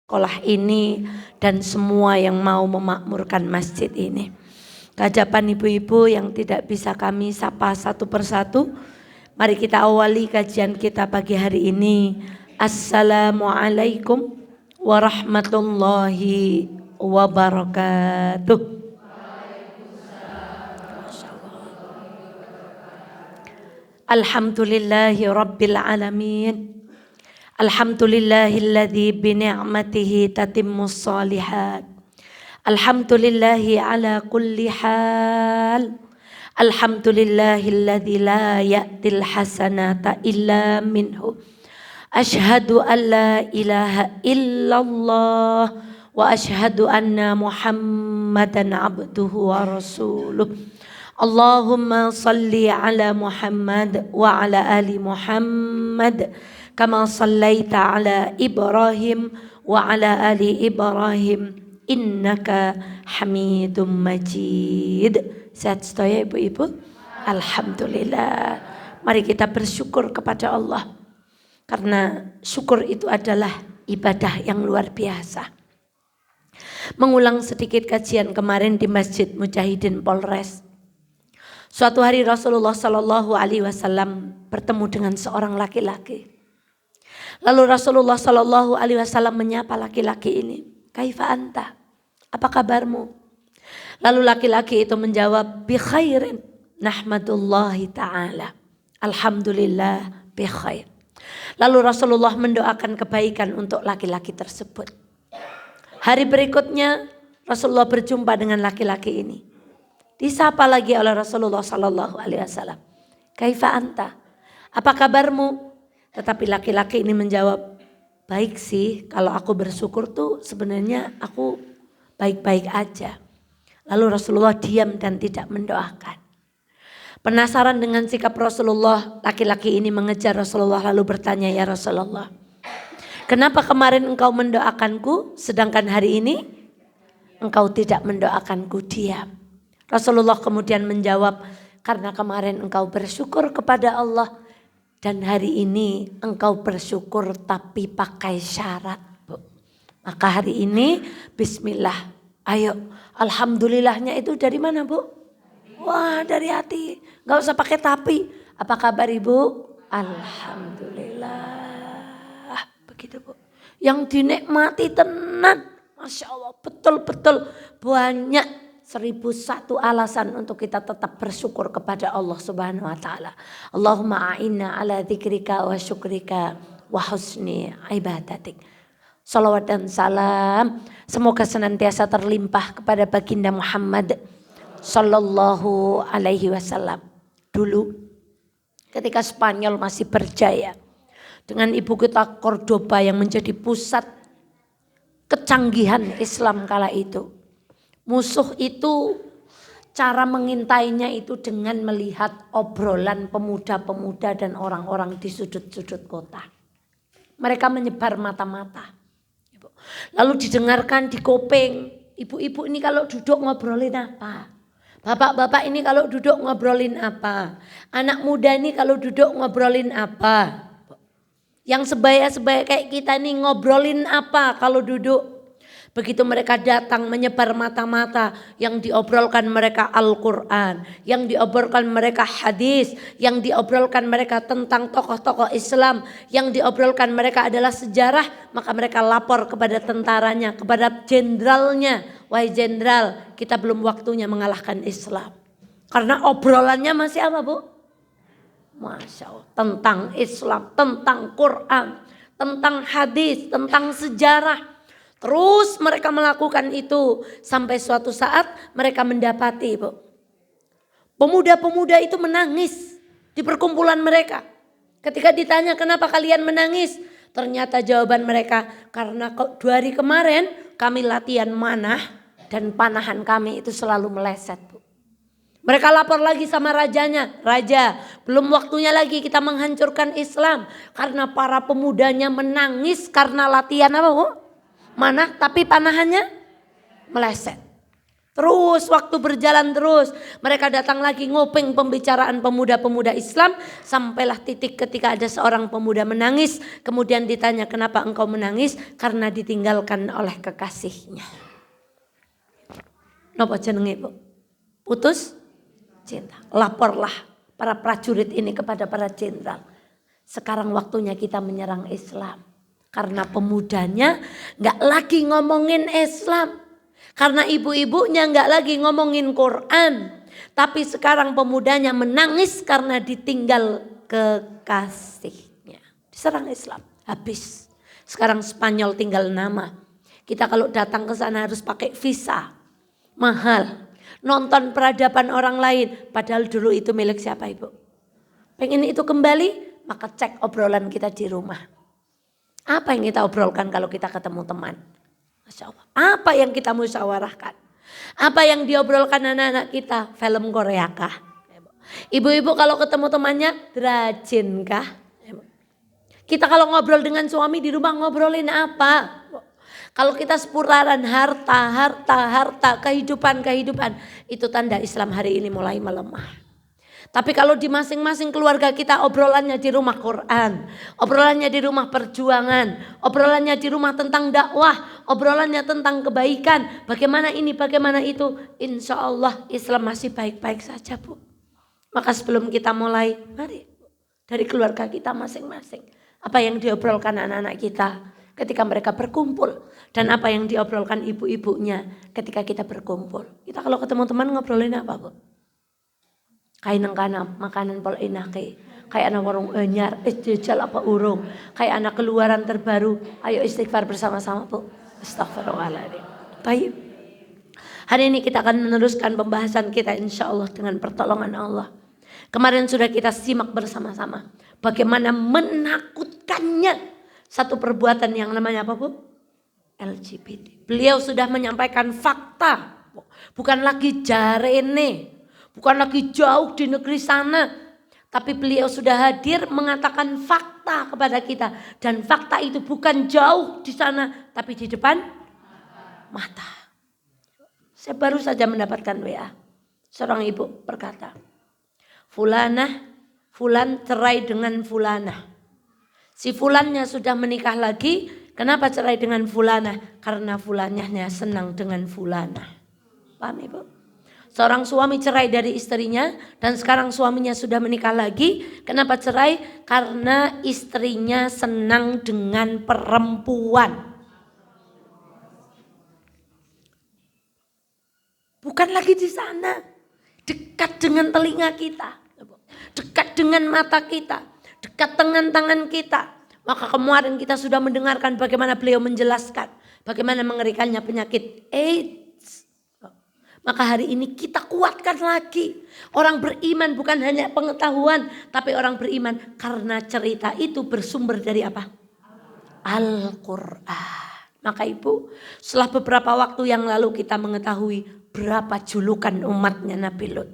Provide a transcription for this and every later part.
sekolah ini dan semua yang mau memakmurkan masjid ini. Kehadapan ibu-ibu yang tidak bisa kami sapa satu persatu, mari kita awali kajian kita pagi hari ini. Assalamualaikum warahmatullahi wabarakatuh. Alhamdulillahi rabbil alamin. Alhamdulillahilladzi bini'matihi tatimmus shalihat. Alhamdulillahi ala kulli hal. Alhamdulillahilladzi la ya'til hasanata illa minhu. Ashhadu an la ilaha illallah wa ashhadu anna Muhammadan abduhu wa rasuluh. Allahumma salli ala Muhammad wa ala ali Muhammad kama sallaita ala Ibrahim wa ala ali Ibrahim innaka Hamidum Majid. Sehat sedaya ibu-ibu? Alhamdulillah. Mari kita bersyukur kepada Allah, karena syukur itu adalah ibadah yang luar biasa. Mengulang sedikit kajian kemarin di Masjid Mujahidin Polres. Suatu hari Rasulullah Sallallahu Alaihi Wasallam bertemu dengan seorang laki-laki. Lalu Rasulullah Sallallahu Alaihi Wasallam menyapa laki-laki ini, "Kaifa anta? Apa kabarmu?" Lalu laki-laki itu menjawab, "Bi khairin, nahmadullahi ta'ala. Alhamdulillah bi khair." Lalu Rasulullah mendoakan kebaikan untuk laki-laki tersebut. Hari berikutnya Rasulullah berjumpa dengan laki-laki ini. Disapa lagi oleh Rasulullah Sallallahu Alaihi Wasallam, "Kaifa anta? Apa kabarmu?" Tetapi laki-laki ini menjawab, "Baik sih, kalau aku bersyukur tuh sebenarnya aku baik-baik aja." Lalu Rasulullah diam dan tidak mendoakan. Penasaran dengan sikap Rasulullah, laki-laki ini mengejar Rasulullah lalu bertanya, "Ya Rasulullah, kenapa kemarin engkau mendoakanku sedangkan hari ini engkau tidak mendoakanku?" Diam. Rasulullah kemudian menjawab, "Karena kemarin engkau bersyukur kepada Allah dan hari ini engkau bersyukur tapi pakai syarat, Bu. Maka hari ini bismillah. Ayo, alhamdulillahnya itu dari mana, Bu? Wah, dari hati. Enggak usah pakai tapi. Apa kabar Ibu? Alhamdulillah." Begitu, Bu. Yang dinikmati tenan. Masya Allah, betul-betul banyak 1001 alasan untuk kita tetap bersyukur kepada Allah Subhanahu wa taala. Allahumma a'inna ala dzikrika wa syukrika wa husni ibadatik. Salawat dan salam semoga senantiasa terlimpah kepada baginda Muhammad sallallahu alaihi wasallam. Dulu ketika Spanyol masih berjaya dengan ibu kota Cordoba yang menjadi pusat kecanggihan Islam kala itu, musuh itu cara mengintainya itu dengan melihat obrolan pemuda-pemuda dan orang-orang di sudut-sudut kota. Mereka menyebar mata-mata. Lalu didengarkan di kopeng, ibu-ibu ini kalau duduk ngobrolin apa? Bapak-bapak ini kalau duduk ngobrolin apa? Anak muda ini kalau duduk ngobrolin apa? Yang sebaya-sebaya kayak kita nih ngobrolin apa kalau duduk? Begitu mereka datang menyebar mata-mata, yang diobrolkan mereka Al-Quran, yang diobrolkan mereka hadis, yang diobrolkan mereka tentang tokoh-tokoh Islam, yang diobrolkan mereka adalah sejarah, maka mereka lapor kepada tentaranya, kepada jenderalnya, "Wahai jenderal, kita belum waktunya mengalahkan Islam." Karena obrolannya masih apa, Bu? Masya Allah, tentang Islam, tentang Quran, tentang hadis, tentang sejarah. Terus mereka melakukan itu sampai suatu saat mereka mendapati, Bu, pemuda-pemuda itu menangis di perkumpulan mereka. Ketika ditanya, "Kenapa kalian menangis?" Ternyata jawaban mereka, "Karena 2 hari kemarin kami latihan manah dan panahan kami itu selalu meleset, Bu." Mereka lapor lagi sama rajanya, "Raja, belum waktunya lagi kita menghancurkan Islam karena para pemudanya menangis karena latihan apa, Bu? Mana tapi panahannya meleset." Terus waktu berjalan terus. Mereka datang lagi nguping pembicaraan pemuda-pemuda Islam. Sampailah titik ketika ada seorang pemuda menangis. Kemudian ditanya, kenapa engkau menangis? Karena ditinggalkan oleh kekasihnya. Napa jenenge, Bu? Putus cinta. Laporlah para prajurit ini kepada para jenderal. Sekarang waktunya kita menyerang Islam. Karena pemudanya gak lagi ngomongin Islam. Karena ibu-ibunya gak lagi ngomongin Quran. Tapi sekarang pemudanya menangis karena ditinggal kekasihnya. Diserang Islam. Habis. Sekarang Spanyol tinggal nama. Kita kalau datang ke sana harus pakai visa. Mahal. Nonton peradaban orang lain. Padahal dulu itu milik siapa, Ibu? Pengen itu kembali? Maka cek obrolan kita di rumah. Apa yang kita obrolkan kalau kita ketemu teman? Masya Allah. Apa yang kita musyawarahkan? Apa yang diobrolkan anak-anak kita? Film Korea kah? Ibu-ibu kalau ketemu temannya rajin kah? Kita kalau ngobrol dengan suami di rumah ngobrolin apa? Kalau kita seputaran harta, kehidupan. Itu tanda Islam hari ini mulai melemah. Tapi kalau di masing-masing keluarga kita obrolannya di rumah Quran, obrolannya di rumah perjuangan, obrolannya di rumah tentang dakwah, obrolannya tentang kebaikan, bagaimana ini, bagaimana itu, insya Allah Islam masih baik-baik saja, Bu. Maka sebelum kita mulai, mari dari keluarga kita masing-masing. Apa yang diobrolkan anak-anak kita ketika mereka berkumpul. Dan apa yang diobrolkan ibu-ibunya ketika kita berkumpul. Kita kalau ketemu teman ngobrolin apa, Bu? Kayak nengkana makanan pol enake, kayak anak warung anyar, jajal apa urung, kayak anak keluaran terbaru, ayo istighfar bersama-sama, Bu. Astagfirullahaladzim. Baik. Hari ini kita akan meneruskan pembahasan kita insya Allah dengan pertolongan Allah. Kemarin sudah kita simak bersama-sama bagaimana menakutkannya satu perbuatan yang namanya apa, Bu? LGBT. Beliau sudah menyampaikan fakta, bukan lagi jarene. Bukan lagi jauh di negeri sana. Tapi beliau sudah hadir mengatakan fakta kepada kita. Dan fakta itu bukan jauh di sana. Tapi di depan mata. Saya baru saja mendapatkan WA. Seorang ibu berkata. Fulan cerai dengan fulanah. Si fulannya sudah menikah lagi. Kenapa cerai dengan fulanah? Karena fulanahnya senang dengan fulanah. Paham, Ibu? Seorang suami cerai dari istrinya dan sekarang suaminya sudah menikah lagi. Kenapa cerai? Karena istrinya senang dengan perempuan. Bukan lagi di sana. Dekat dengan telinga kita. Dekat dengan mata kita. Dekat dengan tangan kita. Maka kemarin kita sudah mendengarkan bagaimana beliau menjelaskan. Bagaimana mengerikannya penyakit AIDS. Maka hari ini kita kuatkan lagi. Orang beriman bukan hanya pengetahuan. Tapi orang beriman karena cerita itu bersumber dari apa? Al-Quran. Maka Ibu, setelah beberapa waktu yang lalu kita mengetahui berapa julukan umatnya Nabi Lut.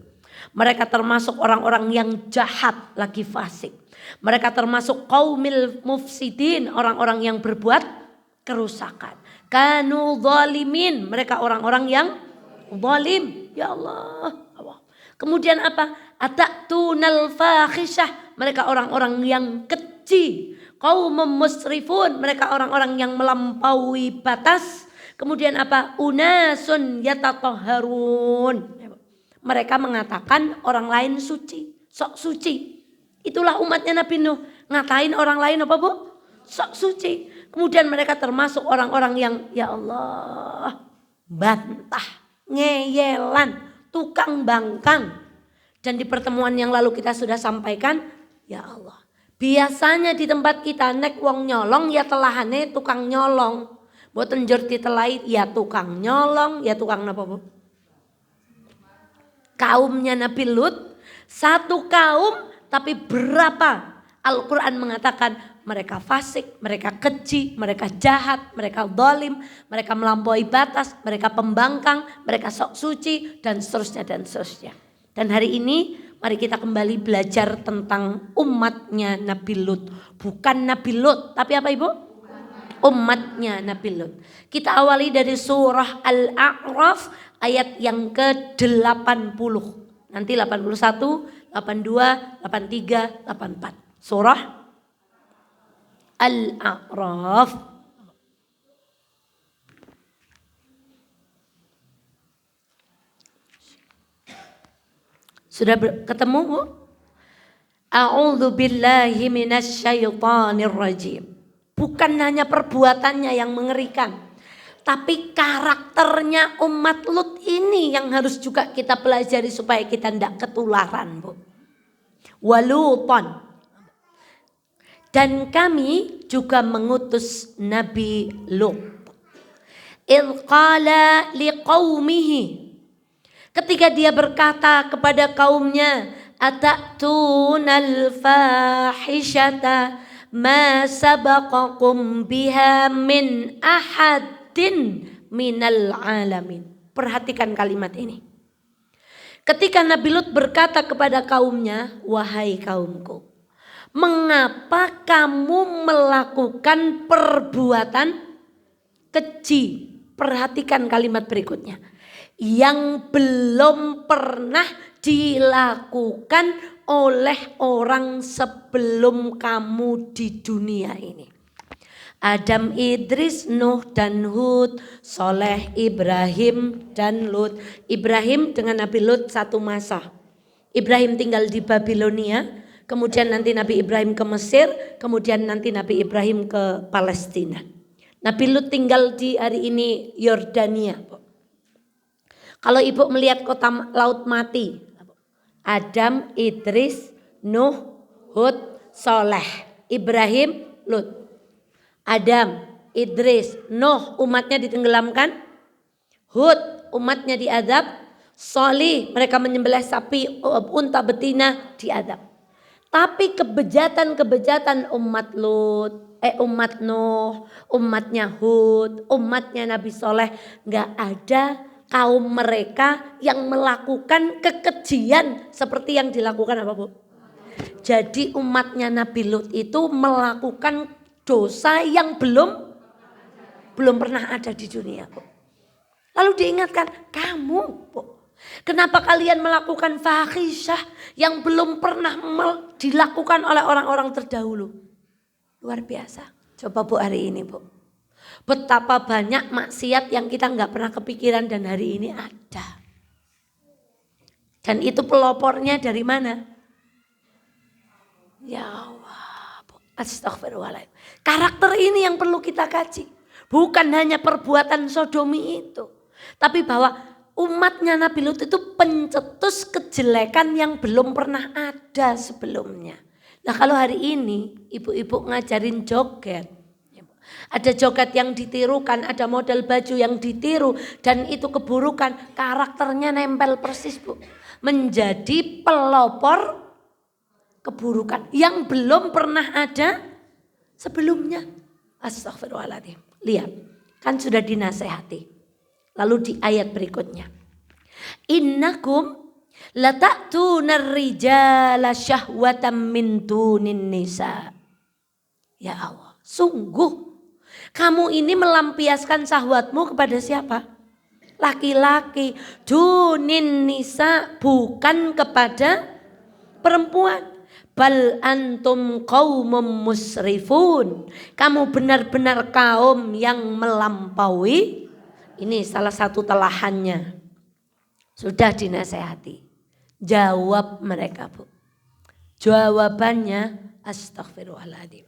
Mereka termasuk orang-orang yang jahat lagi fasik. Mereka termasuk qaumil mufsidin, orang-orang yang berbuat kerusakan. Kanu zalimin, mereka orang-orang yang zalim, ya Allah. Kemudian apa? Ataktunal fahisyah, mereka orang-orang yang keji. Qaumum musrifun, mereka orang-orang yang melampaui batas. Kemudian apa? Unasun yatatahharun. Mereka mengatakan orang lain suci, sok suci. Itulah umatnya Nabi Nuh, ngatain orang lain apa, Bu? Sok suci. Kemudian mereka termasuk orang-orang yang ya Allah, bantah, ngeyelan, tukang bangkang. Dan di pertemuan yang lalu kita sudah sampaikan, ya Allah. Biasanya di tempat kita nek wong nyolong ya telahane tukang nyolong. Boten njur ditelai ya tukang nyolong, ya tukang napa, Bu? Kaumnya Nabi Lut, satu kaum tapi berapa? Al-Quran mengatakan mereka fasik, mereka keji, mereka jahat, mereka zalim, mereka melampaui batas, mereka pembangkang, mereka sok suci dan seterusnya dan seterusnya. Dan hari ini mari kita kembali belajar tentang umatnya Nabi Lut. Bukan Nabi Lut, tapi apa, Ibu? Umatnya Nabi Lut. Kita awali dari surah Al-A'raf ayat yang ke-80. Nanti 81, 82, 83, 84. Surah Al-A'raf. Sudah ketemu, Bu? A'udzu billahi minasyaitonir rajim. Bukan hanya perbuatannya yang mengerikan, tapi karakternya umat Lut ini yang harus juga kita pelajari supaya kita tidak ketularan, Bu. Waluton. Dan kami juga mengutus Nabi Lut. Idh qala liqaumihi. Ketika dia berkata kepada kaumnya, atattunal fahishata ma sabaqakum biha min ahadin minal alamin. Perhatikan kalimat ini. Ketika Nabi Lut berkata kepada kaumnya, wahai kaumku, mengapa kamu melakukan perbuatan keji? Perhatikan kalimat berikutnya. Yang belum pernah dilakukan oleh orang sebelum kamu di dunia ini. Adam, Idris, Nuh dan Hud, Soleh, Ibrahim dan Lut. Ibrahim dengan Nabi Lut satu masa. Ibrahim tinggal di Babilonia, kemudian nanti Nabi Ibrahim ke Mesir, kemudian nanti Nabi Ibrahim ke Palestina. Nabi Lut tinggal di hari ini Yordania. Kalau ibu melihat kota laut mati, Adam, Idris, Nuh, Hud, Soleh, Ibrahim, Lut. Adam, Idris, Nuh umatnya ditenggelamkan, Hud umatnya diadab, Solih mereka menyembelih sapi, unta betina diadab. Tapi kebejatan-kebejatan umat Lut, umat Nuh, umatnya Hud, umatnya Nabi Soleh, nggak ada kaum mereka yang melakukan kekejian seperti yang dilakukan apa, Bu? Jadi umatnya Nabi Lut itu melakukan dosa yang belum pernah ada di dunia, Bu. Lalu diingatkan, kamu, Bu, kenapa kalian melakukan fahisyah yang belum pernah dilakukan oleh orang-orang terdahulu? Luar biasa. Coba Bu hari ini, Bu. Betapa banyak maksiat yang kita nggak pernah kepikiran dan hari ini ada. Dan itu pelopornya dari mana? Ya Allah, astagfirullahaladzim. Karakter ini yang perlu kita kaji. Bukan hanya perbuatan sodomi itu. Tapi bahwa umatnya Nabi Lut itu pencetus kejelekan yang belum pernah ada sebelumnya. Nah kalau hari ini ibu-ibu ngajarin joget. Ada joget yang ditirukan, ada model baju yang ditiru dan itu keburukan, karakternya nempel persis, Bu. Menjadi pelopor keburukan yang belum pernah ada sebelumnya. Astagfirullahaladzim. Lihat, kan sudah dinasehati. Lalu di ayat berikutnya. Innakum lata'tunar rijala syahwatan min dunin nisa. Ya Allah, sungguh kamu ini melampiaskan syahwatmu kepada siapa? Laki-laki. Dunin nisa, bukan kepada perempuan. Bal antum qaumum musrifun. Kamu benar-benar kaum yang melampaui. Ini salah satu telahannya. Sudah dinasehati. Jawab mereka, Bu. Jawabannya astagfirullahaladzim.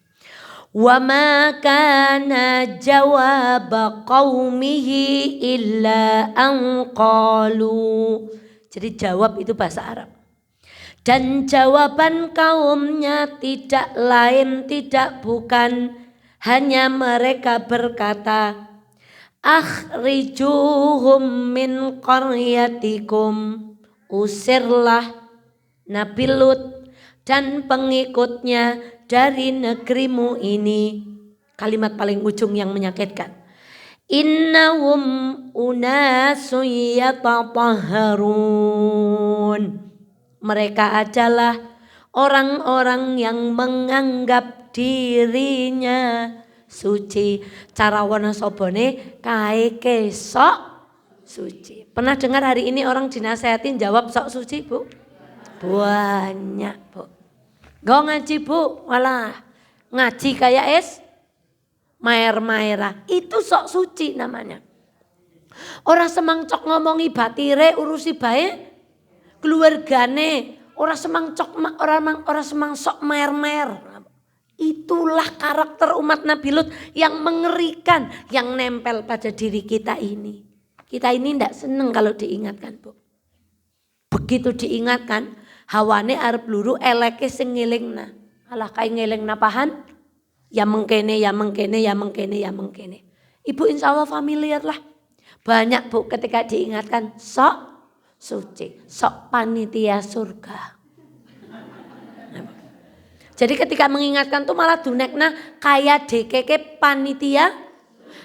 Wa ma kana jawab qaumihi illa an qalu. Jadi jawab itu bahasa Arab. Dan jawaban kaumnya tidak lain tidak bukan hanya mereka berkata, akhrijuhum min qaryatikum. Usirlah Nabi Lut dan pengikutnya dari negerimu ini. Kalimat paling ujung yang menyakitkan. Innahum unasun yatatahharun. Mereka adalah orang-orang yang menganggap dirinya suci. Cara wana sobone kae kesok suci. Pernah dengar hari ini orang dinasehatin jawab sok suci, Bu? Banyak, Bu. Gak ngaji, Bu, malah ngaji kayak maer-maera. Itu sok suci namanya. Orang semangcok ngomongi batire urusi bae keluargane, orang semangcok orang semangsok maer-maer. Itulah karakter umat Nabi Lut yang mengerikan, yang nempel pada diri kita ini. Kita ini tidak seneng kalau diingatkan, Bu. Begitu diingatkan, hawane arep luru eleke sing ngelingna. Alah kae ngelingna pahan, ya mengkene, ya mengkene, ya mengkene, ya mengkene. Ibu insya Allah familiar lah. Banyak, Bu, ketika diingatkan sok suci, sok panitia surga. Jadi ketika mengingatkan tuh malah dunekna kayak DKK panitia,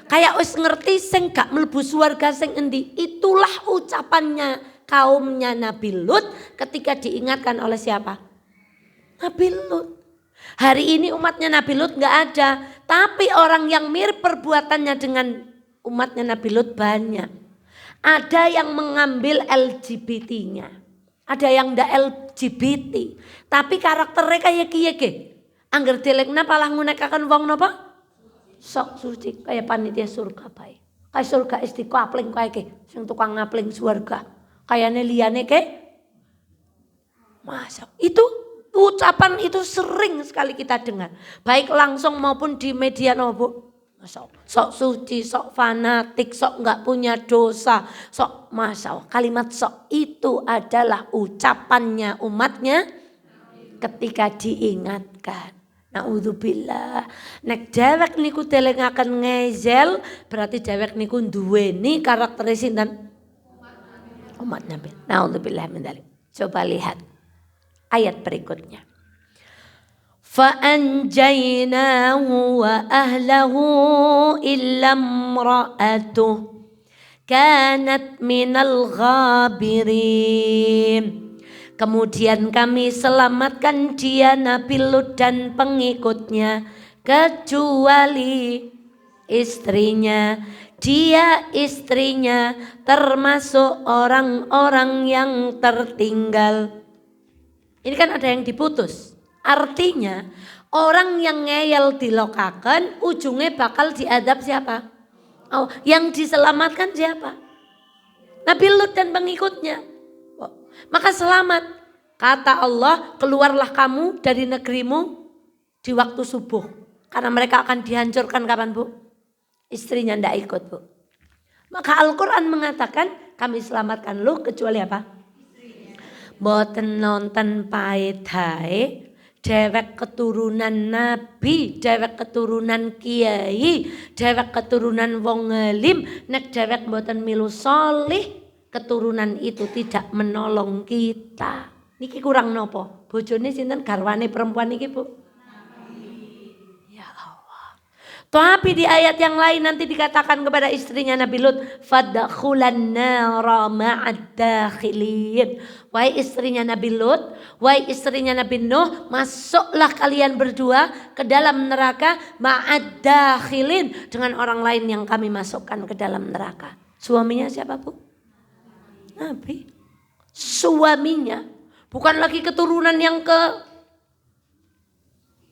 kayak wis ngerti sing gak mlebu surga sing endi. Itulah ucapannya kaumnya Nabi Lut ketika diingatkan oleh siapa? Nabi Lut. Hari ini umatnya Nabi Lut gak ada, tapi orang yang mirip perbuatannya dengan umatnya Nabi Lut banyak. Ada yang mengambil LGBT-nya, ada yang ndak LGBT, tapi karakternya kayak kiye. Angger dilekna palah ngunekaken wong napa? Sok suci kayak panitia surga bae. Kayak surga istiqapling kayak ke, sing tukang ngapling surga. Kayane liyane ke. Masa itu ucapan itu sering sekali kita dengar, baik langsung maupun di media nopo. Sok suci, sok fanatik, sok nggak punya dosa, sok masya. Kalimat sok itu adalah ucapannya umatnya ketika diingatkan. Naudzubillah. Nek dewek niku delengaken ngezel, berarti dewek niku duweni karakter sinten? Umat Nabi. Naudzubillah min dzalik. Coba lihat ayat berikutnya. فَأَنْجَيْنَاهُ وَأَهْلَهُ إِلَّا امْرَأَتُهُ كَانَتْ مِنَ الْغَابِرِينَ. Kemudian kami selamatkan dia Nabi Lut dan pengikutnya kecuali istrinya. Dia istrinya termasuk orang-orang yang tertinggal. Ini kan ada yang diputus. Artinya orang yang ngeyel dilokakan ujungnya bakal diadab siapa? Oh, yang diselamatkan siapa? Nabi Lut dan pengikutnya. Oh, maka selamat. Kata Allah, keluarlah kamu dari negerimu di waktu subuh. Karena mereka akan dihancurkan kapan, Bu? Istrinya ndak ikut, Bu. Maka Al-Quran mengatakan kami selamatkan lu kecuali apa? Boten nonton paedae. Dewek keturunan nabi, dewek keturunan kiai, dewek keturunan wong alim, nek dewek mboten milu solih, keturunan itu tidak menolong kita. Niki kurang nopo? Bojone sinten garwane perempuan niki, Bu? Ya Allah. Tapi di ayat yang lain nanti dikatakan kepada istrinya Nabi Lut, fadkhulan nara ma'ad dakhilin. Wahai istrinya Nabi Lut, wahai istrinya Nabi Nuh, masuklah kalian berdua ke dalam neraka ma'ad dakhilin, dengan orang lain yang kami masukkan ke dalam neraka. Suaminya siapa, Bu? Nabi. Suaminya. Bukan lagi keturunan yang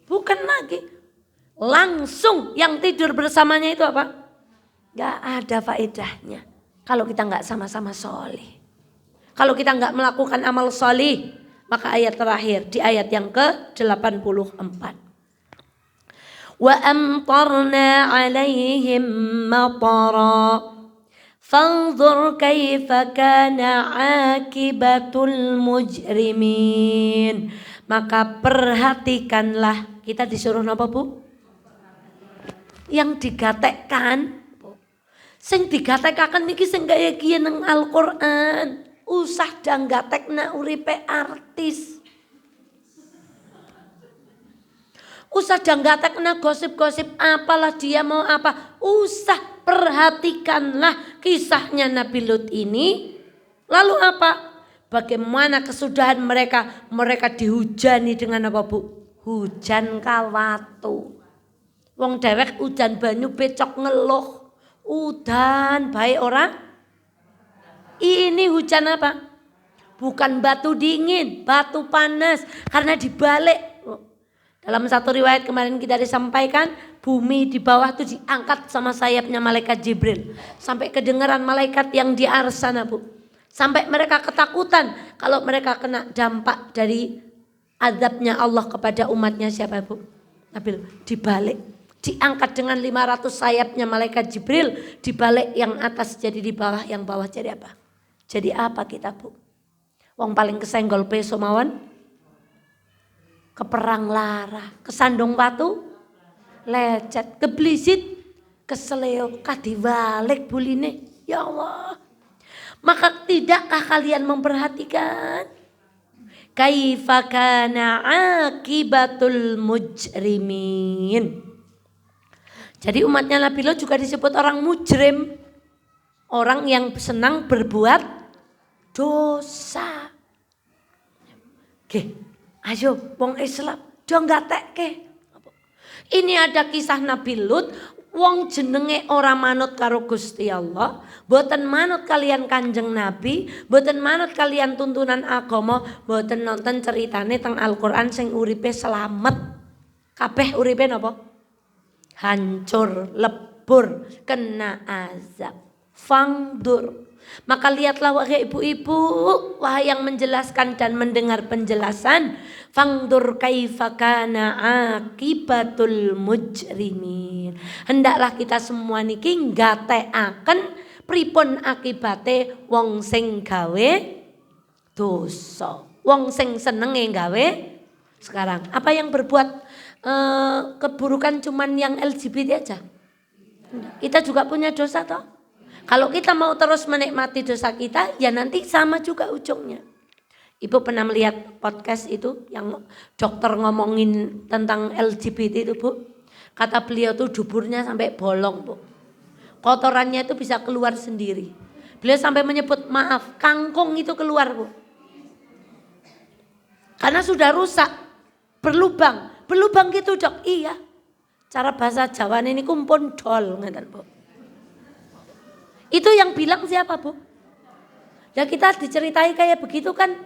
bukan lagi. Langsung yang tidur bersamanya itu apa? Gak ada faedahnya kalau kita gak sama-sama soleh. Kalau kita gak melakukan amal soleh, maka ayat terakhir di ayat yang ke-84. Wa amtarna alaihim matara fanzur kaifa kana akibatul mujrimin. Maka perhatikanlah, kita disuruh napa, Bu? Yang digatekkan, sing digatekaken niki sing kaya kiye nang Al-Qur'an. Usah dang gatekna uripe artis. Usah dang gatekna gosip-gosip apalah dia mau apa. Usah, perhatikanlah kisahnya Nabi Lut ini. Lalu apa? Bagaimana kesudahan mereka? Mereka dihujani dengan apa, Bu? Hujan kawatu. Wong dewek udan banyu becok ngeluh. Udan bae ora Ini hujan apa? Bukan batu dingin, batu panas. Karena dibalik. Dalam satu riwayat kemarin kita disampaikan, bumi di bawah itu diangkat sama sayapnya malaikat Jibril. Sampai kedengaran malaikat yang di ars sana, Bu. Sampai mereka ketakutan kalau mereka kena dampak dari azabnya Allah kepada umatnya siapa, Bu? Nabil, dibalik. Diangkat dengan 500 sayapnya malaikat Jibril. Dibalik yang atas jadi di bawah, yang bawah jadi apa? Jadi apa kita, Bu? Wong paling kesenggol peso mawon. Keperang lara, kesandung batu, lecet, keblisit, keseleo, kadibalik buline. Ya Allah. Maka tidakkah kalian memperhatikan kaifa kana akibatul mujrimin? Jadi umatnya Nabi Lot juga disebut orang mujrim. Orang yang senang berbuat dosa. Oke. Ayo wong Islam do nggatekke. Ini ada kisah Nabi Lut, wong jenenge ora manut karo Gusti Allah, mboten manut kalian Kanjeng Nabi, mboten manut kalian tuntunan agama, mboten nonton ceritane teng Al-Qur'an sing uripe selamat. Kabeh uripe napa? Hancur, lebur, kena azab. Fangdur. Maka lihatlah wahai ibu-ibu, wahai yang menjelaskan dan mendengar penjelasan, fangdur kaifa kana akibatul mujrimin. Hendaklah kita semua niki nggatekaken pripun akibate wong sing gawe dosa. Wong sing senenge gawe sekarang. Apa yang berbuat keburukan cuman yang LGBT aja? Kita juga punya dosa toh? Kalau kita mau terus menikmati dosa kita, ya nanti sama juga ujungnya. Ibu pernah melihat podcast itu yang dokter ngomongin tentang LGBT itu, Bu. Kata beliau tuh duburnya sampai bolong, Bu. Kotorannya itu bisa keluar sendiri. Beliau sampai menyebut maaf, kangkung itu keluar, Bu. Karena sudah rusak, berlubang. Berlubang gitu, Dok. Iya. Cara bahasa Jawa ini kumpul dol, ngeten, Bu. Itu yang bilang siapa, Bu? Ya kita diceritai kayak begitu kan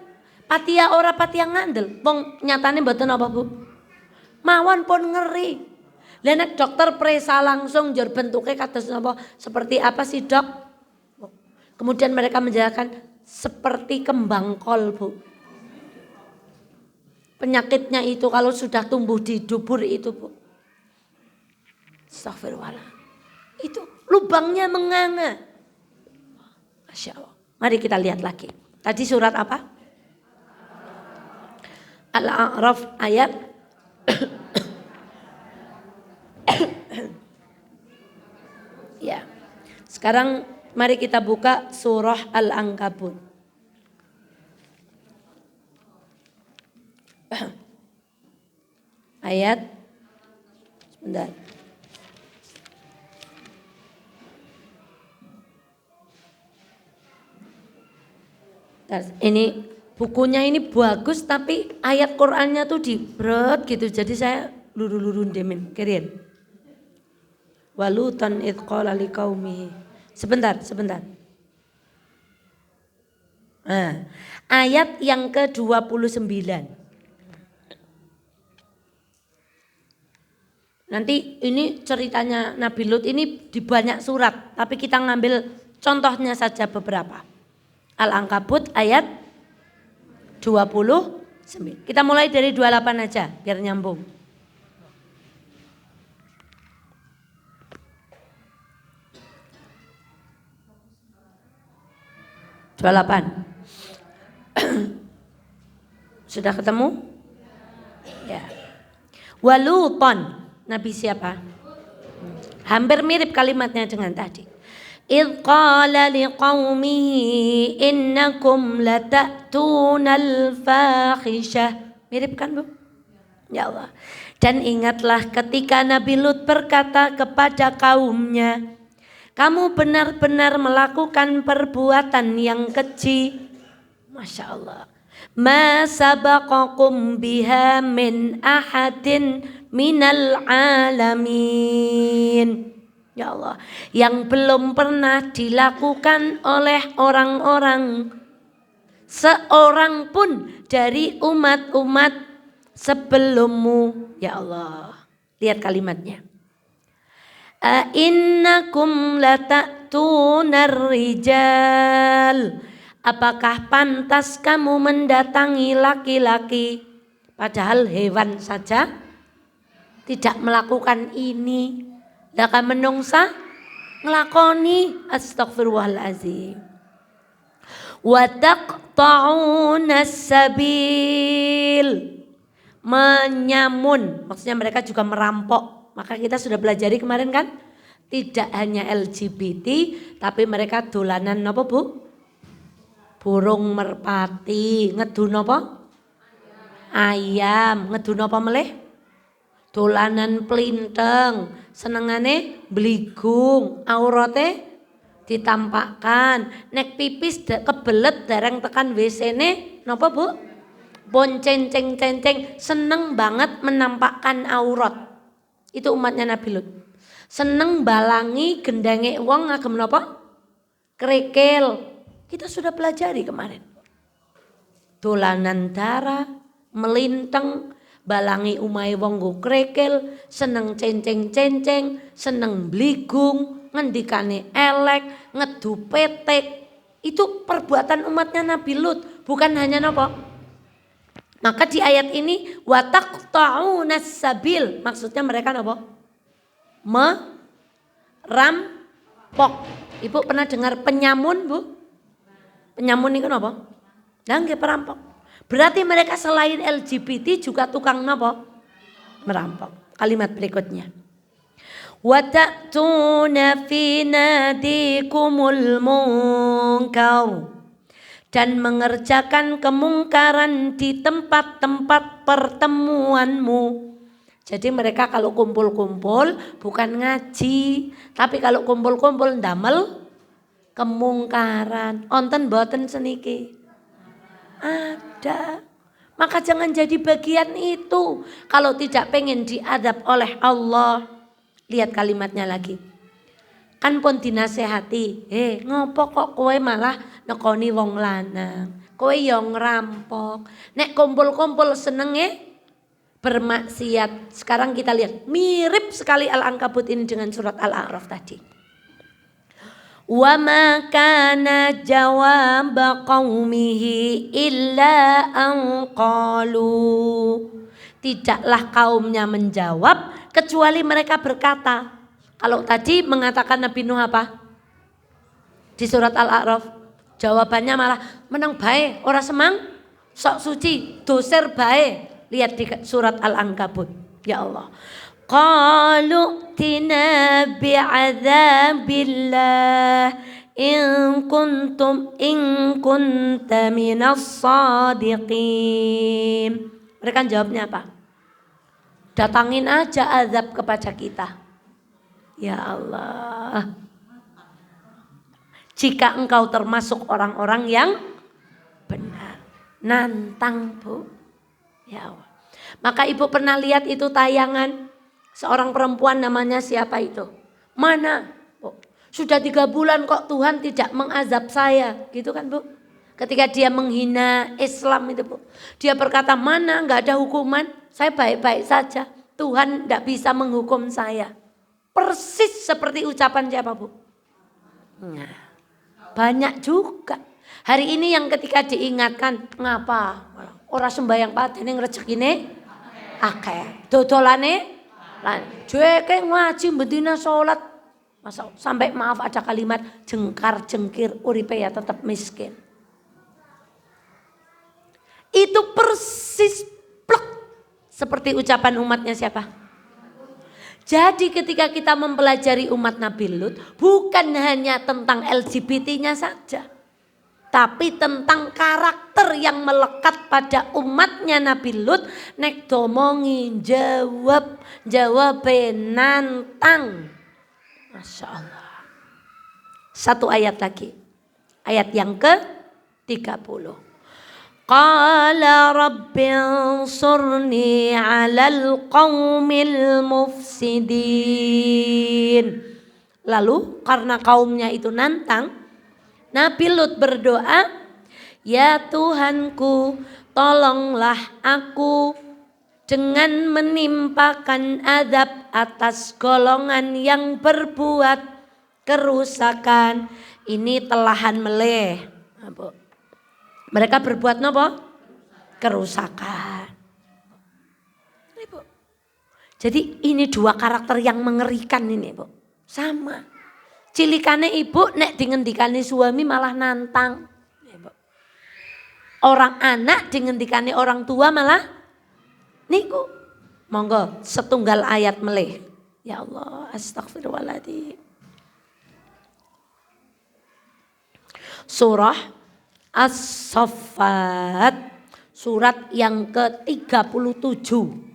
patia ora patia ngandel. Wong nyatane mboten apa, Bu? Mawon pun ngeri. Lah nek dokter presa langsung jur bentuke kados napa? Seperti apa sih, Dok? Kemudian mereka menjelaskan seperti kembang kol, Bu. Penyakitnya itu kalau sudah tumbuh di dubur itu, Bu. Astagfirullah. Itu lubangnya menganga. Masya Allah. Mari kita lihat lagi. Tadi surat apa? Al-A'raf ayat ya. Sekarang mari kita buka surah Al-Ankabut. Ayat sebentar. Ini bukunya ini bagus tapi ayat Qur'annya tuh dibret gitu. Jadi saya luru-lurun demin. Kirian. Walutan id qala liqaumihi. Sebentar. Ayat yang ke-29. Nanti ini ceritanya Nabi Lut ini di banyak surat. Tapi kita ngambil contohnya saja beberapa. Al-Ankabut ayat 29. Kita mulai dari 28 aja biar nyambung. Sudah ketemu? Ya. Waluton, Nabi siapa? Hampir mirip kalimatnya dengan tadi. إذ قال لقومه إنكم لتأتون الفاحشة. Mirip kan, Bu? Ya Allah. Dan ingatlah ketika Nabi Lut berkata kepada kaumnya, kamu benar-benar melakukan perbuatan yang keji. Masya Allah. Ma sabaqakum biha min ahadin minal alamin. Ya Allah, yang belum pernah dilakukan oleh orang-orang seorang pun dari umat-umat sebelummu. Ya Allah, lihat kalimatnya. Innakum lata'tunar rijal. Apakah pantas kamu mendatangi laki-laki? Padahal hewan saja tidak melakukan ini. Laka menungsa ngelakoni. Astagfirullahaladzim. Wa taqta'una sabil. Menyamun, maksudnya mereka juga merampok. Maka kita sudah pelajari kemarin kan, tidak hanya LGBT, tapi mereka dolanan apa Bu? Burung merpati, ngedun apa? Ayam, ngedun apa meleh? Dolanan plinteng, senengane bligung, aurate ditampakkan, nek pipis kebelet dereng tekan WC-ne, napa Bu? Pon cenceng-cenceng, seneng banget menampakkan aurat. Itu umatnya Nabi Lut. Seneng balangi gendange wong ngagem napa? Kerikil. Kita sudah pelajari kemarin. Dolanan darah, melinteng, balangi umai wong nggo kerikil, seneng cenceng-cenceng, seneng bligung, ngendikane elek, ngedu petek. Itu perbuatan umatnya Nabi Lut, bukan hanya napa? Maka di ayat ini wa taqta'unas sabil, maksudnya mereka napa? Merampok. Ibu pernah dengar penyamun, Bu? Penyamun itu napa? Lah nggih perampok. Berarti mereka selain LGBT juga tukang napa? Merampok. Kalimat berikutnya. Wa ta'tuna fi nadikumul munkar. Dan mengerjakan kemungkaran di tempat-tempat pertemuanmu. Jadi mereka kalau kumpul-kumpul bukan ngaji, tapi kalau kumpul-kumpul ndamel kemungkaran. Onten boten seniki? Ada. Maka jangan jadi bagian itu. Kalau tidak pengen diadab oleh Allah. Lihat kalimatnya lagi. Kan pun dinasehati, ngopo kok kowe malah nekoni wong lanang, kowe yo ngerampok. Nek kumpul-kumpul senenge bermaksiat. Sekarang kita lihat, mirip sekali Al-Ankabut ini dengan surat Al-A'raf tadi. Wa ma kana jawab qaumihi illa an qalu. Tidaklah kaumnya menjawab kecuali mereka berkata. Kalau tadi mengatakan Nabi Nuh apa? Di surat Al-A'raf. Jawabannya malah menang bae, ora semang, sok suci, doser bae. Lihat di surat Al-Ankabut. Ya Allah. Qalu tina bi'adzabillah in kunta minas sadiqin. Mereka jawabnya apa? Datangin aja azab kepada kita. Ya Allah, jika engkau termasuk orang-orang yang benar, nantang Bu. Ya Allah. Maka ibu pernah lihat itu tayangan seorang perempuan namanya siapa itu? Mana? Bu? Sudah 3 bulan kok Tuhan tidak mengazab saya, gitu kan Bu? Ketika dia menghina Islam itu Bu, dia berkata mana nggak ada hukuman, saya baik-baik saja, Tuhan tidak bisa menghukum saya. Persis seperti ucapan siapa Bu? Nah, banyak juga. Hari ini yang ketika diingatkan, ngapa? Orang sembahyang padane rezekine akeh. Dodolane lan jeke ngaji bedina salat. Masa sampai maaf ada kalimat jengkar-jengkir uripe ya tetap miskin. Itu persis plek seperti ucapan umatnya siapa? Jadi ketika kita mempelajari umat Nabi Lut, bukan hanya tentang LGBT-nya saja, tapi tentang karakter yang melekat pada umatnya Nabi Lut. Nek domongi jawab nantang. Masya Allah. Satu ayat lagi, ayat yang ke-30. Qala rabbi'ansurni 'alal qaumil mufsidin. Lalu karena kaumnya itu nantang, Nabi Lut berdoa, ya Tuhanku, tolonglah aku dengan menimpakan azab atas golongan yang berbuat kerusakan. Ini telahan meleh. Mereka berbuat apa? Kerusakan. Jadi ini dua karakter yang mengerikan ini, Bu. Sama. Cilikane ibu nek dingendikane suami malah nantang. Orang anak dingendikane orang tua malah niku. Monggo setunggal ayat meleh. Ya Allah, astagfirullahaladzim. Surah As-Saffat, surat yang ke-37.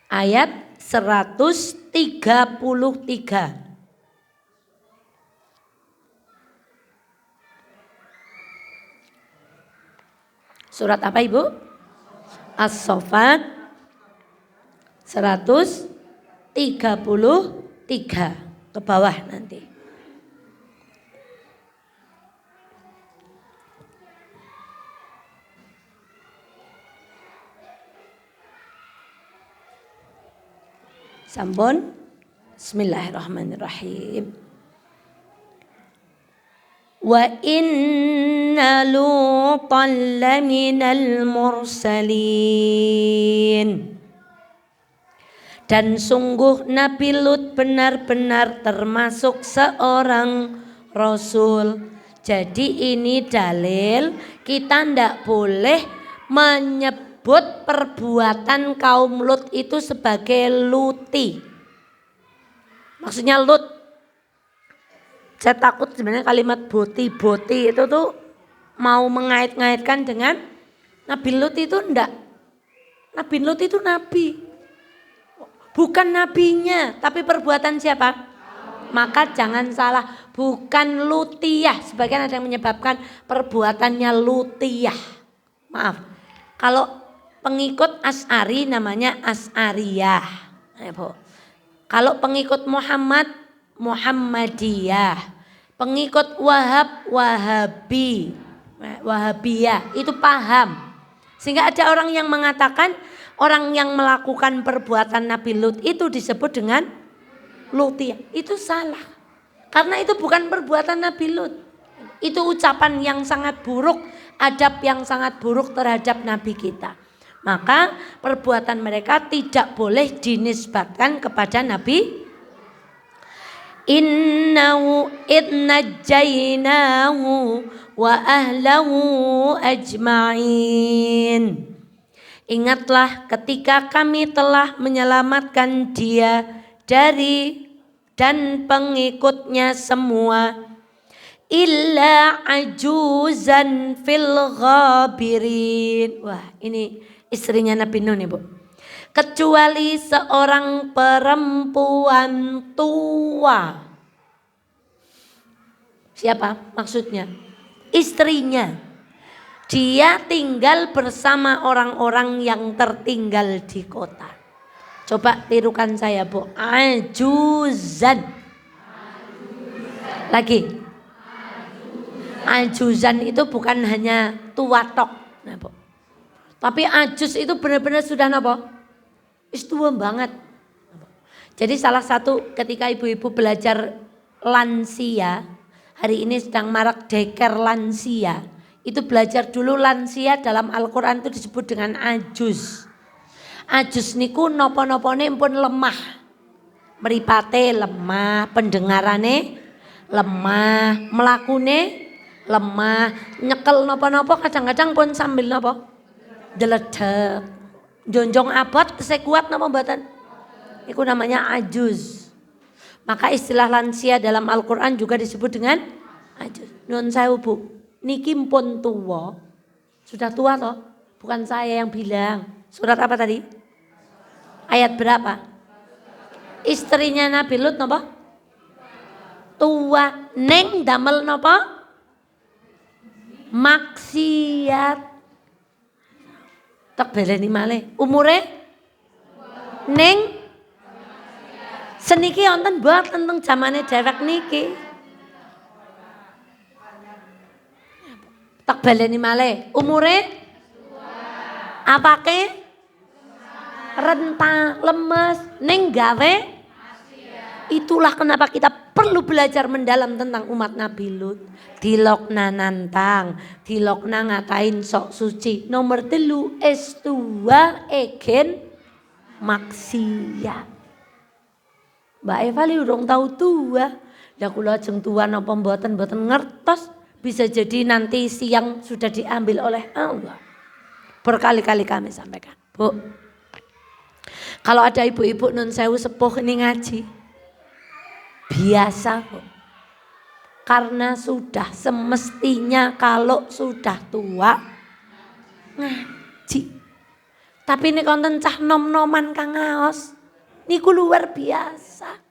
Ayat 133. Surat apa Ibu? As-Saffat 133. Ke bawah nanti. Sampun. Bismillahirrahmanirrahim. Wa inna Lutan laminal mursalin. Dan sungguh Nabi Lut benar-benar termasuk seorang rasul. Jadi ini dalil kita ndak boleh menyebut perbuatan kaum Lut itu sebagai luti. Maksudnya Lut. Saya takut sebenarnya kalimat boti-boti itu tuh mau mengait-ngaitkan dengan Nabi Lut itu enggak. Nabi Lut itu nabi. Bukan nabinya, tapi perbuatan siapa? Maka jangan salah, bukan lutiyah. Sebagian ada yang menyebabkan perbuatannya lutiyah. Maaf, kalau pengikut Asy'ari namanya Asy'ariyah. Kalau pengikut Muhammad, Muhammadiyah. Pengikut Wahab, Wahabiyah. Itu paham. Sehingga ada orang yang mengatakan orang yang melakukan perbuatan Nabi Lut itu disebut dengan lutiyah. Itu salah. Karena itu bukan perbuatan Nabi Lut. Itu ucapan yang sangat buruk, adab yang sangat buruk terhadap Nabi kita. Maka perbuatan mereka tidak boleh dinisbatkan kepada Nabi. Innahu idnajjainahu wa ahlahu ajma'in. Ingatlah ketika kami telah menyelamatkan dia dari dan pengikutnya semua. Illa ajuzan fil ghabirin. Wah, ini istrinya Nabi Nuh nih, Bu. Kecuali seorang perempuan tua. Siapa maksudnya? Istrinya. Dia tinggal bersama orang-orang yang tertinggal di kota. Coba tirukan saya, Bu. Ajuzan. Lagi. Ajuzan itu bukan hanya tua tok. Nah, Bu. Tapi ajuz itu benar-benar sudah apa? Tua banget. Jadi salah satu ketika ibu-ibu belajar lansia, hari ini sedang marak deker lansia. Itu belajar dulu lansia dalam Al-Quran itu disebut dengan ajuz. Ajuz niku nopo-nopone pun lemah. Mripate lemah, pendengarane lemah, melakune lemah, nyekel nopo-nopo kadang-kadang pun sambil nopo deledek. Jonjong abot saya kuat napa mboten? Itu namanya ajuz. Maka istilah lansia dalam Al-Quran juga disebut dengan ajuz. Nun sewu Bu, niki pun tua. Sudah tua toh? Bukan saya yang bilang. Surat apa tadi? Ayat berapa? Istrinya Nabi Lut napa? Tua. Neng damel napa? Maksiat. Tak baleni malih. Umure? Neng Seniki wonten mboten teng zamane dhewek niki. Tak baleni malih, umure apake? Rentang, lemes, ning gawe. Itulah kenapa kita perlu belajar mendalam tentang umat Nabi Lut. Dilokna nantang, dilokna ngatain sok suci. Nomor 3 estua egen maksiat. Mbak Eva li urung tahu tua. Lah kula ajeng tua napa mboten ngertos. Bisa jadi nanti siang sudah diambil oleh Allah. Berkali-kali kami sampaikan. Bu, kalau ada ibu-ibu nun sewu sepuh ini ngaji. Biasa bu. Karena sudah semestinya kalau sudah tua ngaji. Tapi ini konten cah nom-noman kang ngaos. Niku luar biasa.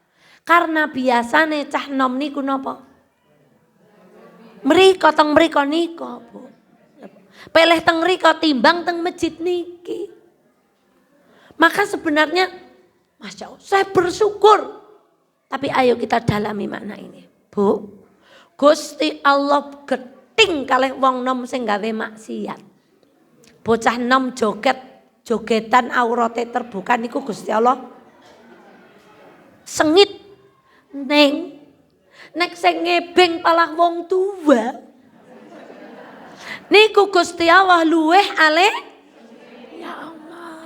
Karena biasa nih cah nom niku nopo? Mriko teng mriko niko bu. Peleh teng mriko timbang teng masjid niki. Maka sebenarnya Masya Allah saya bersyukur. Tapi ayo kita dalami makna ini. Bu, Gusti Allah geting kalih wong nom sing gawe maksiat. Bocah nom jogetan aurate terbuka niku Gusti Allah sengit neng. Nek sing ngebeng palah wong tua. Niku Gusti Allah luweh alih. Ya Allah.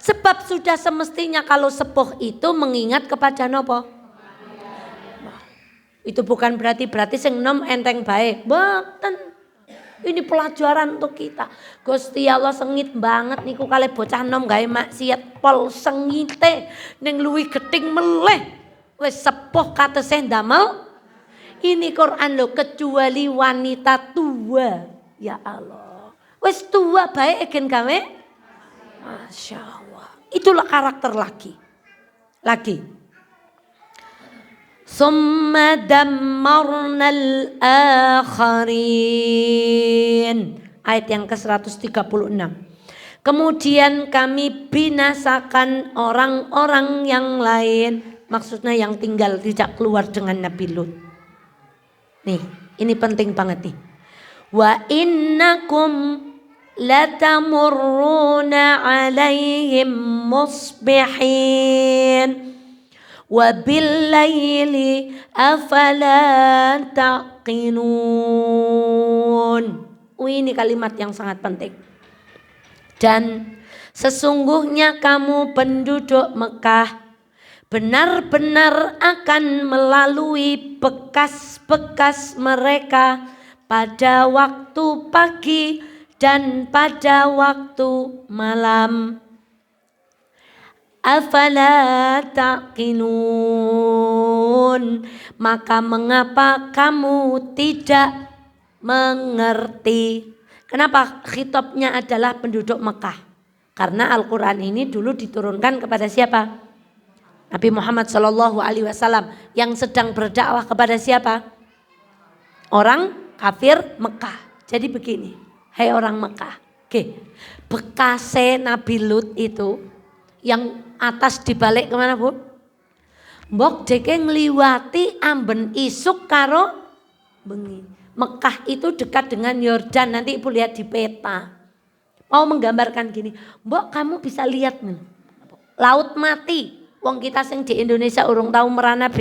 Sebab sudah semestinya kalau sepuh itu mengingat kepada nopo. Itu bukan berarti sing nom enteng bae. Mboten. Ini pelajaran untuk kita. Gusti Allah sengit banget niku kalih bocah nom gawe maksiat pol sengite ning luwih geting meleh. Wes sepuh katesih ndamel. Ini Quran lo kecuali wanita tua. Ya Allah. Wes tua baik egen gawe. Masya Allah. Itulah karakter lagi. Summa dammarnal akharin. Ayat yang ke-136. Kemudian kami binasakan orang-orang yang lain. Maksudnya yang tinggal tidak keluar dengan Nabi Lut. Nih, ini penting banget nih. Wa innakum latamurruna alaihim musbihin. Wa billayli afala taqinun. Ini kalimat yang sangat penting. Dan sesungguhnya kamu penduduk Mekah benar-benar akan melalui bekas-bekas mereka pada waktu pagi dan pada waktu malam. Afala taqinun. Maka mengapa kamu tidak mengerti? Kenapa khitabnya adalah penduduk Mekah? Karena Al-Quran ini dulu diturunkan kepada siapa? Nabi Muhammad SAW yang sedang berdakwah kepada siapa? Orang kafir Mekah. Jadi begini, hai orang Mekah. Oke, bekase Nabi Lut itu yang atas dibalik kemana bu? Mbok deke ngliwati amben isuk karo bengi. Mekah itu dekat dengan Yordan. Nanti ibu lihat di peta. Mau menggambarkan gini, mbok kamu bisa lihat nih, laut mati. Wong kita sing di Indonesia urung tahu merana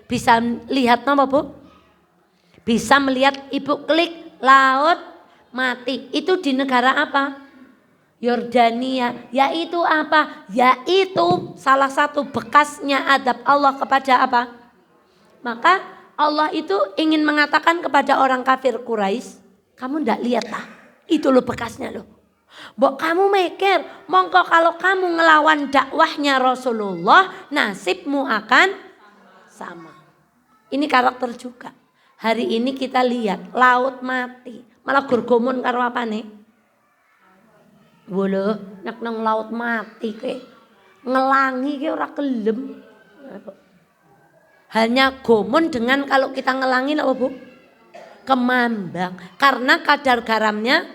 bisa lihat napa bu? Bisa melihat ibu klik laut mati. Itu di negara apa? Yordania. Yaitu apa? Yaitu salah satu bekasnya adab Allah kepada apa? Maka Allah itu ingin mengatakan kepada orang kafir Quraisy, kamu ndak lihat lah. Itu loh bekasnya loh. Mbok kamu mikir, mongko kalau kamu ngelawan dakwahnya Rasulullah, nasibmu akan sama. Ini karakter juga. Hari ini kita lihat laut mati, malah gurgumun karo apa nih? Wolo, nak nang laut mati ke, ngelangi ke ora kelem. Hanya gomun dengan kalau kita ngelangi apa bu? Kemambang, karena kadar garamnya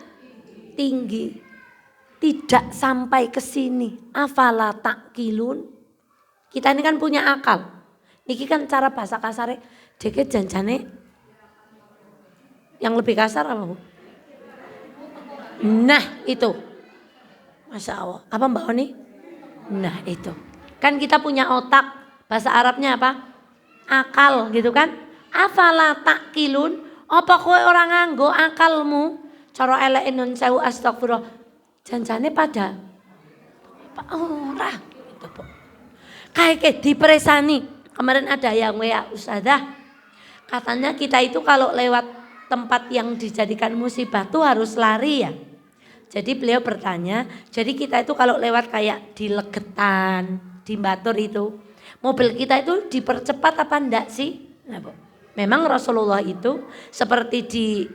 tinggi. Tidak sampai ke sini. Afala taqilun. Kita ini kan punya akal. Niki kan cara bahasa kasar, deke janjane yang lebih kasar apa Bu? Nah itu. Masya Allah. Apa Mbak Oni? Nah itu. Kan kita punya otak. Bahasa Arabnya apa? Akal gitu kan. Afala takilun. Apa kowe orang nganggo akalmu? Cara elek nun sewu astagfirullah. Janjane pada ora gitu Bu. Kayak diperesani. Kemarin ada yang WA Ustazah. Katanya kita itu kalau lewat tempat yang dijadikan musibah tuh harus lari ya. Jadi beliau bertanya, jadi kita itu kalau lewat kayak di Legetan, di Batur itu, mobil kita itu dipercepat apa enggak sih? Nah, Bu, memang Rasulullah itu seperti di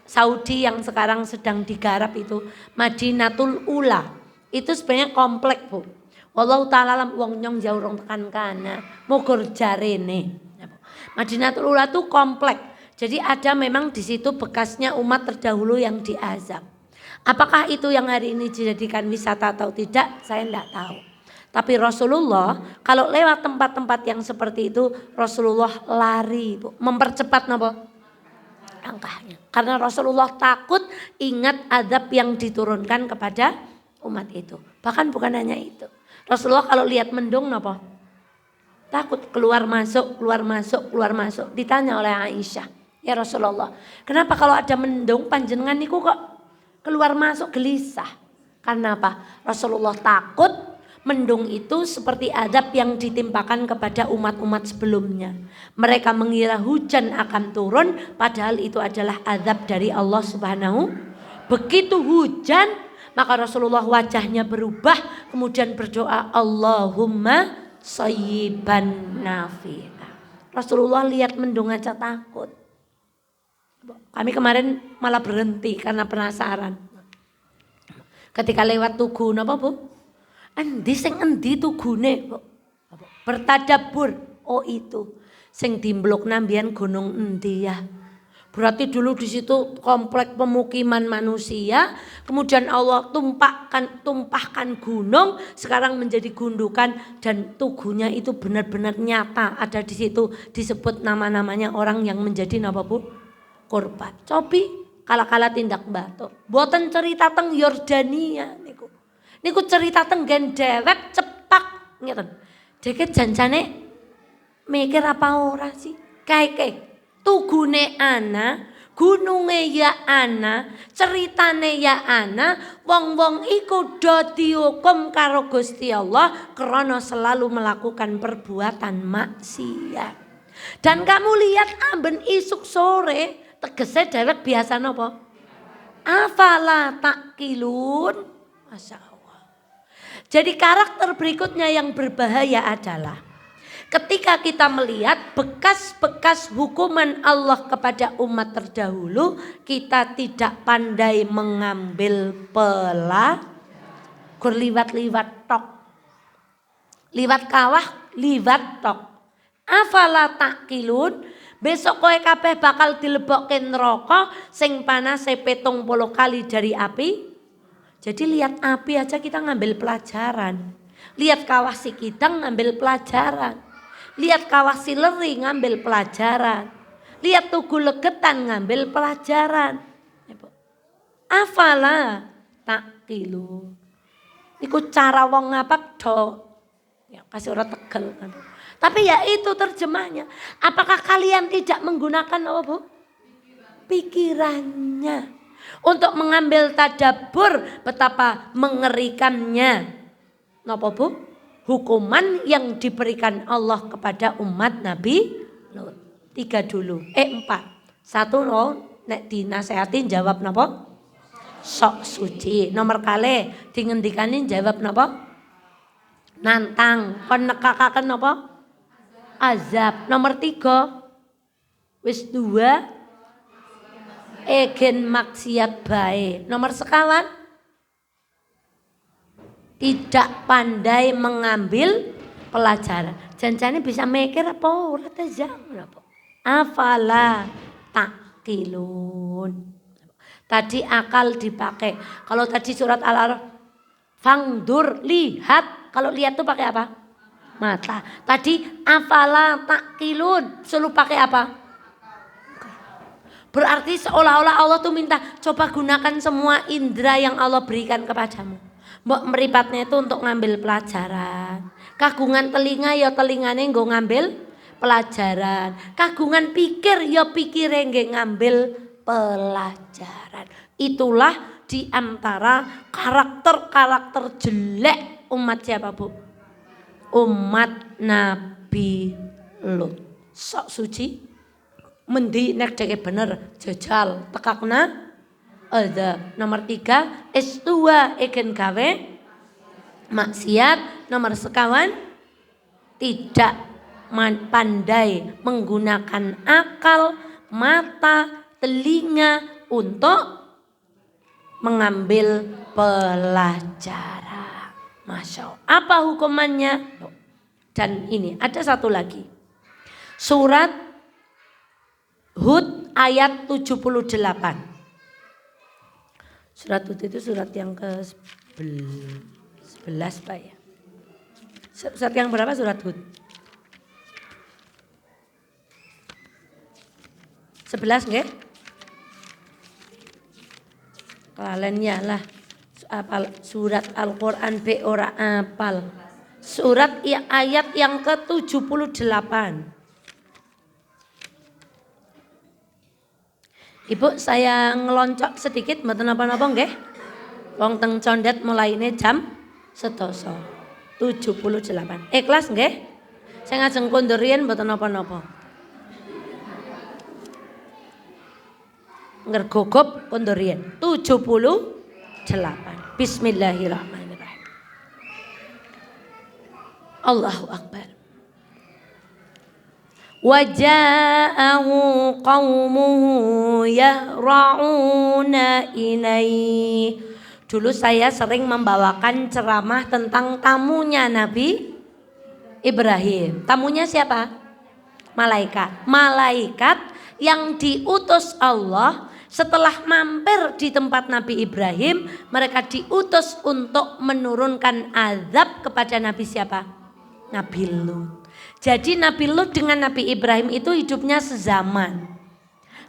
Saudi yang sekarang sedang digarap itu, Madinatul Ula, itu sebenarnya komplek Bu. Wallahu ta'ala alam wong nyong jauh rong tekan kana, mogor jarene. Madinatul Ula itu komplek. Jadi ada memang di situ bekasnya umat terdahulu yang diazab. Apakah itu yang hari ini dijadikan wisata atau tidak? Saya tidak tahu. Tapi Rasulullah kalau lewat tempat-tempat yang seperti itu Rasulullah lari, Bu. Mempercepat napa? Langkahnya. Karena Rasulullah takut ingat azab yang diturunkan kepada umat itu. Bahkan bukan hanya itu. Rasulullah kalau lihat mendung napa? Takut keluar masuk, keluar masuk, keluar masuk. Ditanya oleh Aisyah, "Ya Rasulullah, kenapa kalau ada mendung panjenengan niku kok keluar masuk gelisah?" Karena apa? Rasulullah takut mendung itu seperti azab yang ditimpakan kepada umat-umat sebelumnya. Mereka mengira hujan akan turun padahal itu adalah azab dari Allah Subhanahu. Begitu hujan maka Rasulullah wajahnya berubah kemudian berdoa Allahumma sayyiban nafi'ah. Rasulullah lihat mendung aja takut. Kami kemarin malah berhenti karena penasaran. Ketika lewat Tugu napa Bu? Endi sing endi tugune kok? Bertadabur. Oh itu. Sing dimblok nambian gunung endi ya? Berarti dulu di situ komplek pemukiman manusia, kemudian Allah tumpahkan gunung, sekarang menjadi gundukan dan tugunya itu benar-benar nyata ada di situ disebut nama-namanya orang yang menjadi napa Bu? Korban. Cobi kala-kala tindak batur. Boten cerita teng Yordania niku. Niku cerita teng gen dewek cepak ngeten. Deke janjane mikir apa ora sih? Kae tugune ana, gununge ya ana, ceritane ya ana, wong-wong iku do dihukum karo Gusti Allah krana selalu melakukan perbuatan maksiat. Dan kamu lihat amben isuk sore tegese dewek biasa napa? Afala takilun. Masya Allah. Jadi karakter berikutnya yang berbahaya adalah ketika kita melihat bekas-bekas hukuman Allah kepada umat terdahulu, kita tidak pandai mengambil liwat-liwat tok. Liwat kawah, liwat tok. Afala takilun. Besok kowe kabeh bakal dilebokke neraka sing panase 70 kali dari api. Jadi lihat api aja kita ngambil pelajaran. Lihat kawah Sikidang ngambil pelajaran. Lihat kawah Sileri ngambil pelajaran. Lihat Tugu Legetan ngambil pelajaran. Afala taqilu. Iku cara wong ngapak do. Ya kasih orang tegel kan. Tapi ya itu terjemahnya. Apakah kalian tidak menggunakan apa Bu? Pikirannya. Untuk mengambil tadabbur betapa mengerikannya. Napa Bu? Hukuman yang diberikan Allah kepada umat Nabi Lut. 3 dulu. 4. 1 nek dinasehatin jawab napa? Sok suci. Nomor kali dingendikanin jawab napa? Nantang. Kon nekakaken napa? Azab. Nomor 3 wis 2 egen maksiat bae. Nomor sekawan tidak pandai mengambil pelajaran. Janjane bisa mikir apa ora ta jam apa? Afala taqilun. Tadi akal dipakai. Kalau tadi surat Al-Araf fangdur lihat. Kalau lihat tuh pakai apa? mata. Tadi afala taqilun, suruh pakai apa? Berarti seolah-olah Allah tuh minta coba gunakan semua indera yang Allah berikan kepadamu. Mbok meripatnya itu untuk ngambil pelajaran. Kagungan telinga ya telingane nggo ngambil pelajaran. Kagungan pikir ya pikire nggo ngambil pelajaran. Itulah di antara karakter-karakter jelek umat siapa, Bu? Umat Nabi Lut. Sok suci mendi nek deke bener jajal tekakna ada. Nomor 3 istua egen gawe maksiat. Nomor sekawan tidak pandai menggunakan akal, mata, telinga untuk mengambil pelajaran. Masya Allah. Apa hukumannya? Dan ini ada satu lagi. Surat Hud ayat 78. Surat Hud itu surat yang ke-11 Pak ya. Surat yang berapa surat Hud? 11 nggih? Kalennya lah apal surat Al-Qur'an be ora apal. Surat ayat yang ke-78. Ibu saya ngeloncok sedikit mboten napa-napa nggih. Wong teng condet mulaine jam 7:00. 78. Ikhlas nggih? Saya ngajeng kondur riyen mboten napa-napa. Ngergogop kondur riyen 78. Bismillahirrahmanirrahim. Allahu akbar. Waja'ahu qaumuhu yahra'una ilaihi. Dulu saya sering membawakan ceramah tentang tamunya Nabi Ibrahim. Tamunya siapa? Malaikat. Malaikat yang diutus Allah setelah mampir di tempat Nabi Ibrahim, mereka diutus untuk menurunkan azab kepada Nabi siapa? Nabi Lut. Jadi Nabi Lut dengan Nabi Ibrahim itu hidupnya sezaman.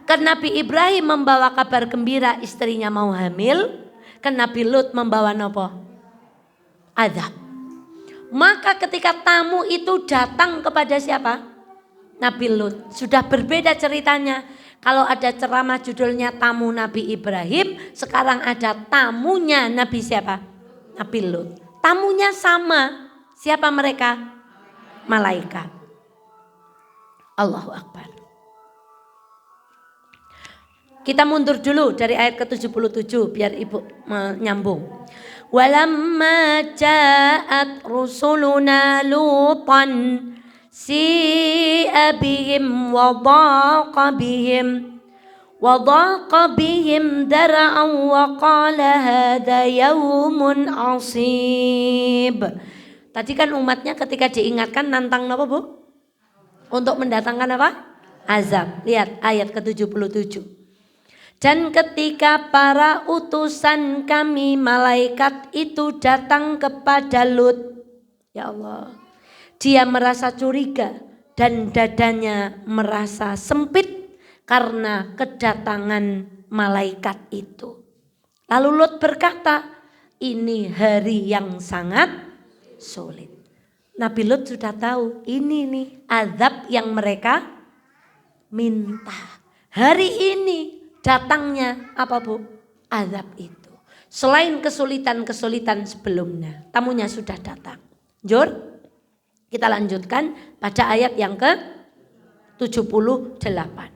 Kan Nabi Ibrahim membawa kabar gembira istrinya mau hamil, kan Nabi Lut membawa nopo? Azab. Maka ketika tamu itu datang kepada siapa? Nabi Lut. Sudah berbeda ceritanya. Kalau ada ceramah judulnya tamu Nabi Ibrahim, sekarang ada tamunya Nabi siapa? Nabi Lut. Tamunya sama. Siapa mereka? Malaikat. Allahu Akbar. Kita mundur dulu dari ayat ke-77 biar Ibu menyambung. Walamma ja'at rusuluna lutan si'a bihim wa dhaqa bihim dar'an wa qala hadha yawmun asib. Tadi kan umatnya ketika diingatkan nantang apa, Bu? Untuk mendatangkan apa? Azab. Lihat ayat ke-77. Dan ketika para utusan kami malaikat itu datang kepada Lut, ya Allah, dia merasa curiga dan dadanya merasa sempit karena kedatangan malaikat itu. Lalu Lut berkata, ini hari yang sangat sulit. Nabi Lut sudah tahu ini nih azab yang mereka minta. Hari ini datangnya apa, Bu? Azab itu. Selain kesulitan-kesulitan sebelumnya, tamunya sudah datang. Jur, kita lanjutkan pada ayat yang ke-78.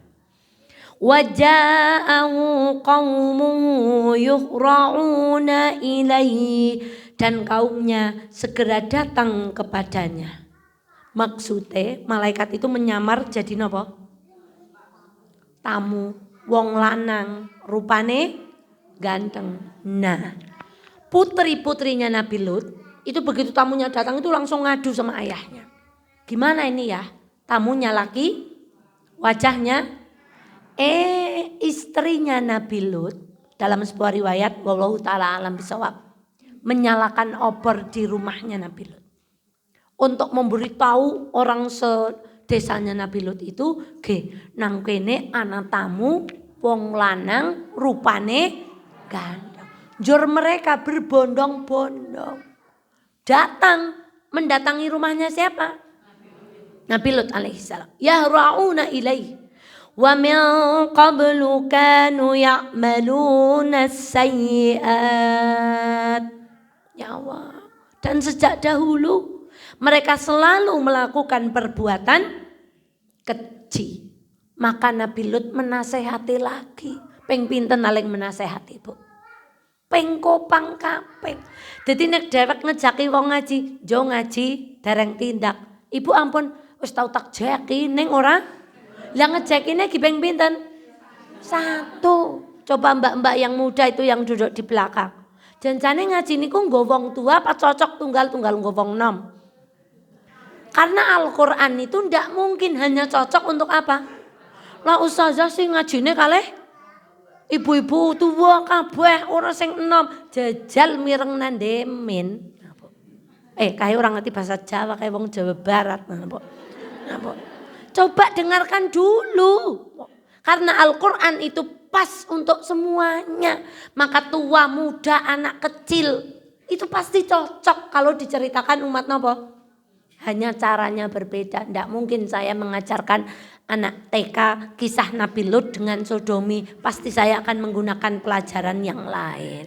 Waja'ahu qaumuhu yuhra'una ilaihi. Dan kaumnya segera datang kepadanya. Maksudnya malaikat itu menyamar jadi nopo? Tamu, wong lanang, rupane ganteng. Nah, putri-putrinya Nabi Lut itu begitu tamunya datang itu langsung ngadu sama ayahnya. Gimana ini ya? Tamunya laki, wajahnya istrinya Nabi Lut dalam sebuah riwayat wallahu taala alam bisawab menyalakan obor di rumahnya Nabi Lut. untuk memberitahu orang sedesanya Nabi Lut itu, nang kene ana tamu wong lanang rupane ganteng. Jor mereka berbondong-bondong datang mendatangi rumahnya siapa? Nabi Lut alaihissalam. Yahra'una ilaih. Wa min qablu kanu ya'maluna sayyi'at. Ya Allah. Dan sejak dahulu mereka selalu melakukan perbuatan keji. Maka Nabi Lut menasehati lagi. Ping pinten aling menasehati, Bu? Ping kopang kaping. Dadi nek dhewek ngejaki wong ngaji, jo ngaji dereng tindak. Ibu ampun wis tau tak jeki ning ora. Lah ngejekine ki ping pinten? 1. Coba mbak-mbak yang muda itu yang duduk di belakang. Janjane ngaji niku nggo wong tua apa cocok tunggal-tunggal nggo wong nom? Karena Al-Qur'an itu ndak mungkin hanya cocok untuk apa? Lah ustazah sing ngajine kalih ibu-ibu tua kabeh ora sing enom, jajal mireng nandemin. Kayak orang ngerti bahasa Jawa kayak wong Jawa Barat. Coba dengarkan dulu. Karena Al-Qur'an itu pas untuk semuanya. Maka tua, muda, anak kecil itu pasti cocok kalau diceritakan umat nopo. Hanya caranya berbeda. Tidak mungkin saya mengajarkan anak TK kisah Nabi Lut dengan sodomi. Pasti saya akan menggunakan pelajaran yang lain.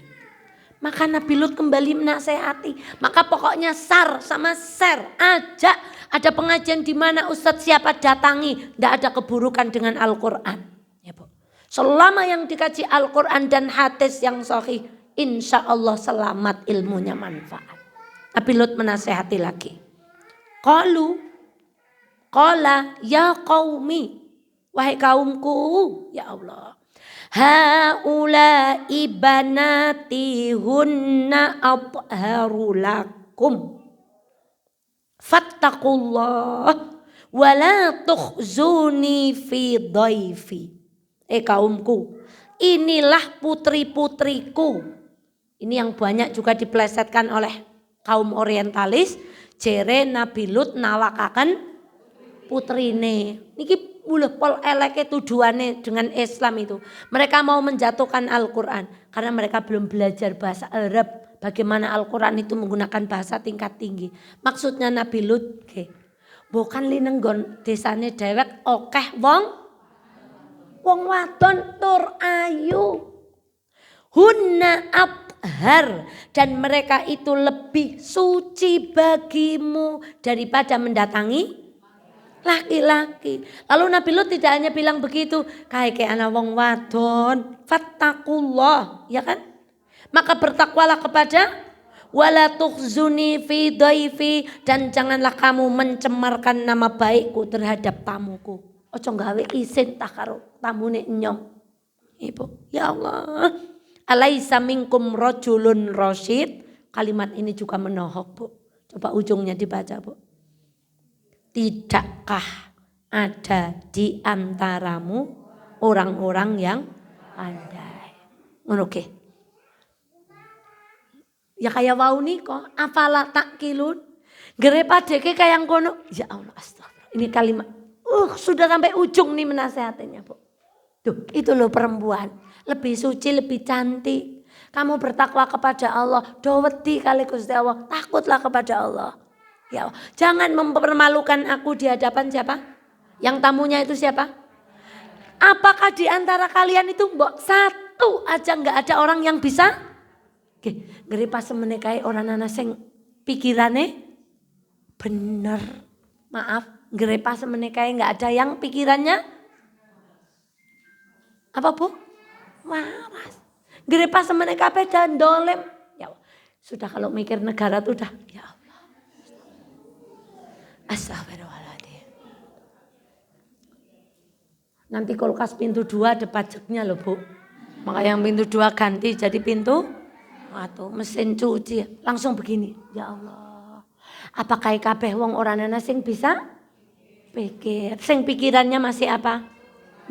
Maka Nabi Lut kembali menasehati. Maka pokoknya sar sama share. Ajak. Ada pengajian di mana ustadz siapa datangi. Tidak ada keburukan dengan Al-Quran. Ya, Bu. Selama yang dikaji Al-Quran dan hadis yang sahih. Insya Allah selamat, ilmunya manfaat. Nabi Lut menasehati lagi. Qala ya qaumi, wahai kaumku, ya Allah. Haula ibanati hunna atharu lakum. Fattaqullah wa la tukhzuni fi dhaifi. Kaumku, inilah putri-putriku. Ini yang banyak juga dipelesetkan oleh kaum orientalis. Jere Nabi Lut nawakaken putrine. Niki mulih pol eleke tuduhane dengan Islam itu. Mereka mau menjatuhkan Al-Quran. Karena mereka belum belajar bahasa Arab. Bagaimana Al-Quran itu menggunakan bahasa tingkat tinggi. Maksudnya Nabi Lut. Bukan linenggon desane dewek okeh wong wadon tur ayu. Hunna athhar. Dan mereka itu lebih suci bagimu daripada mendatangi laki-laki. Lalu Nabi Lut tidak hanya bilang begitu. Kayak anak wong wadon. Fattakullah. Ya kan? Maka bertakwalah kepada. Wala tukhzuni fi dhaifi. Dan janganlah kamu mencemarkan nama baikku terhadap tamuku. Ojo gawe isin tak karo tamune nyong. Ibu. Ya Allah. Alaisa minkum rajulun rasyid. Kalimat ini juga menohok, Bu. Coba ujungnya dibaca, Bu. Tidakkah ada di antaramu orang-orang yang pandai? Oke. Ya kayak wau niko, afala takilun. Gerepadeke kayak kono. Ya Allah, astagfirullah. Ini kalimat. Sudah sampai ujung nih menasehatinya, Bu. Tuh, itu loh perempuan. Lebih suci, lebih cantik. Kamu bertakwa kepada Allah. Doweti kali Gusti Allah. Takutlah kepada Allah. Ya Allah. Jangan mempermalukan aku di hadapan siapa? Yang tamunya itu siapa? Apakah di antara kalian itu mbok satu aja nggak ada orang yang bisa? Ngeri pas menekai orang anak sing pikirannya bener. Maaf, ngeri pas menekai nggak ada yang pikirannya apa, Bu? Waras. Ngeri pas menekai dan dolem. Ya sudah kalau mikir negara tuh udah. Ya Allah. Astagfirullahaladzim. Nanti kulkas pintu 2 ada pajaknya loh, Bu. Maka yang pintu 2 ganti jadi pintu atau mesin cuci. Langsung begini. Ya Allah. Apakah kabeh wong orang ana sing bisa pikir? Sing pikirannya masih apa?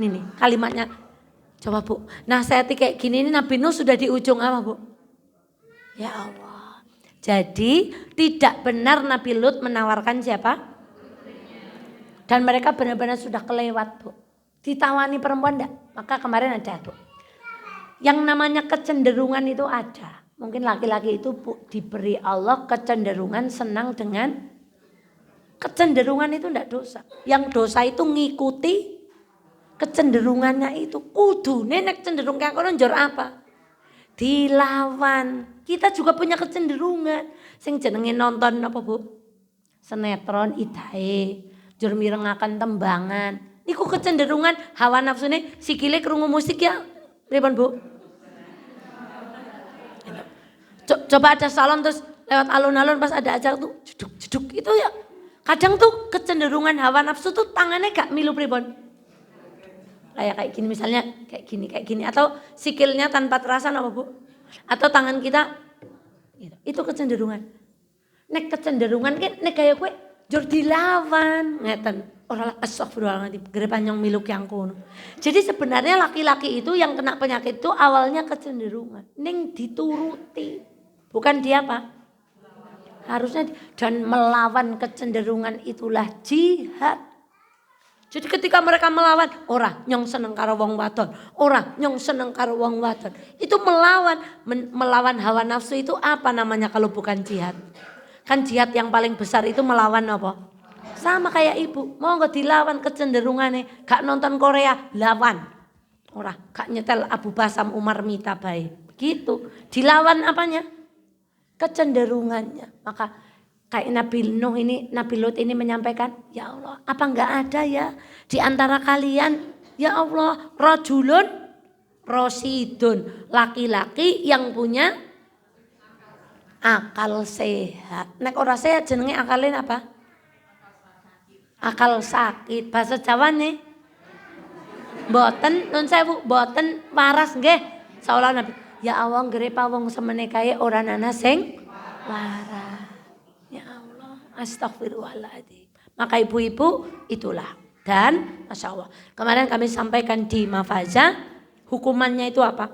Ini kalimatnya. Coba, Bu. Nasihati kayak gini ini Nabi Nuh sudah di ujung apa, Bu? Ya Allah. Jadi tidak benar Nabi Lut menawarkan siapa? Dan mereka benar-benar sudah kelewat, Bu. Ditawani perempuan enggak? Maka kemarin ada, Bu. Yang namanya kecenderungan itu ada. Mungkin laki-laki itu, Bu, diberi Allah kecenderungan senang dengan kecenderungan itu enggak dosa. Yang dosa itu ngikuti kecenderungannya itu. Kudu nek cenderung kayak kono njur apa? Dilawan. Kita juga punya kecenderungan. Sing jenenge nonton apa, Bu? Sinetron idahe, njur mirengaken tembangan. Niku kecenderungan hawa nafsune sikile krungu musik ya. Pripun, Bu? Coba ada salon terus lewat alun-alun pas ada acara tuh jeduk-jeduk itu ya. Kadang tuh kecenderungan hawa nafsu tuh tangannya gak milu pripun. Kayak gini misalnya kayak gini atau sikilnya tanpa terasa apa, Bu? Atau tangan kita gitu. Itu kecenderungan. Nek kecenderungan kan nek kaya kowe njur dilawan ngeten. Ora astagfirullahaladzim gere panjang miluk yang kono. Jadi sebenarnya laki-laki itu yang kena penyakit itu awalnya kecenderungan. Ning dituruti. Bukan dia apa? Harusnya dan melawan kecenderungan itulah jihad. Jadi ketika mereka melawan, ora nyong seneng karo wong wadon, ora nyong seneng karo wong wadon. Itu melawan hawa nafsu itu apa namanya kalau bukan jihad? Kan jihad yang paling besar itu melawan apa? Sama kayak ibu, mau nggak dilawan kecenderungannya, gak nonton Korea, lawan. Ora, gak nyetel Abu Basam Umar Mita baik. Gitu, dilawan apanya? Kecenderungannya. Maka kayak Nabi Nuh ini, Nabi Lut ini menyampaikan, ya Allah, apa enggak ada ya di antara kalian, ya Allah, rajulun rosidun, laki-laki yang punya akal sehat. Nek ora sehat jenenge akalin apa? Akal sakit. Bahasa Jawa nih, boten nun sewu, boten waras nggih. Saula Nabi, ya Allah ngrepa wong semene kae ora ana sing waras. Astagfirullahaladzim. Maka ibu-ibu itulah. Dan Masya Allah. Kemarin kami sampaikan di Mafaza. Hukumannya itu apa?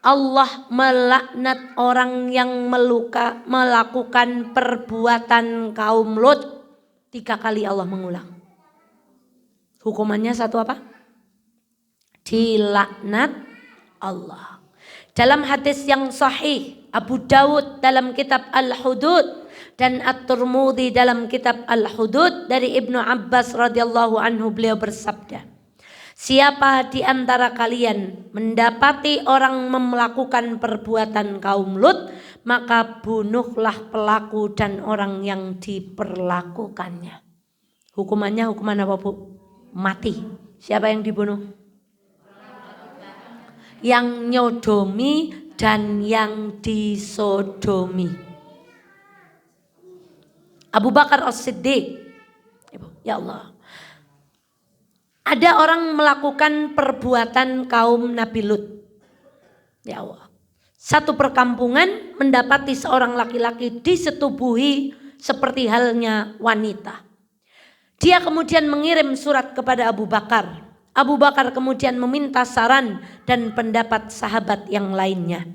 Allah melaknat orang yang melakukan perbuatan kaum Lut. 3 kali Allah mengulang. Hukumannya satu apa? Dilaknat Allah. Dalam hadis yang sahih. Abu Dawud dalam kitab Al-Hudud. Dan At-Tirmidzi dalam kitab Al-Hudud dari Ibnu Abbas radhiyallahu anhu beliau bersabda, siapa di antara kalian mendapati orang melakukan perbuatan kaum Lut, maka bunuhlah pelaku dan orang yang diperlakukannya. Hukumannya hukuman apa, Bu? Mati. Siapa yang dibunuh? Yang nyodomi dan yang disodomi. Abu Bakar As-Siddiq. Ya Allah. Ada orang melakukan perbuatan kaum Nabi Lut. Ya Allah. Satu perkampungan mendapati seorang laki-laki disetubuhi seperti halnya wanita. Dia kemudian mengirim surat kepada Abu Bakar. Abu Bakar kemudian meminta saran dan pendapat sahabat yang lainnya.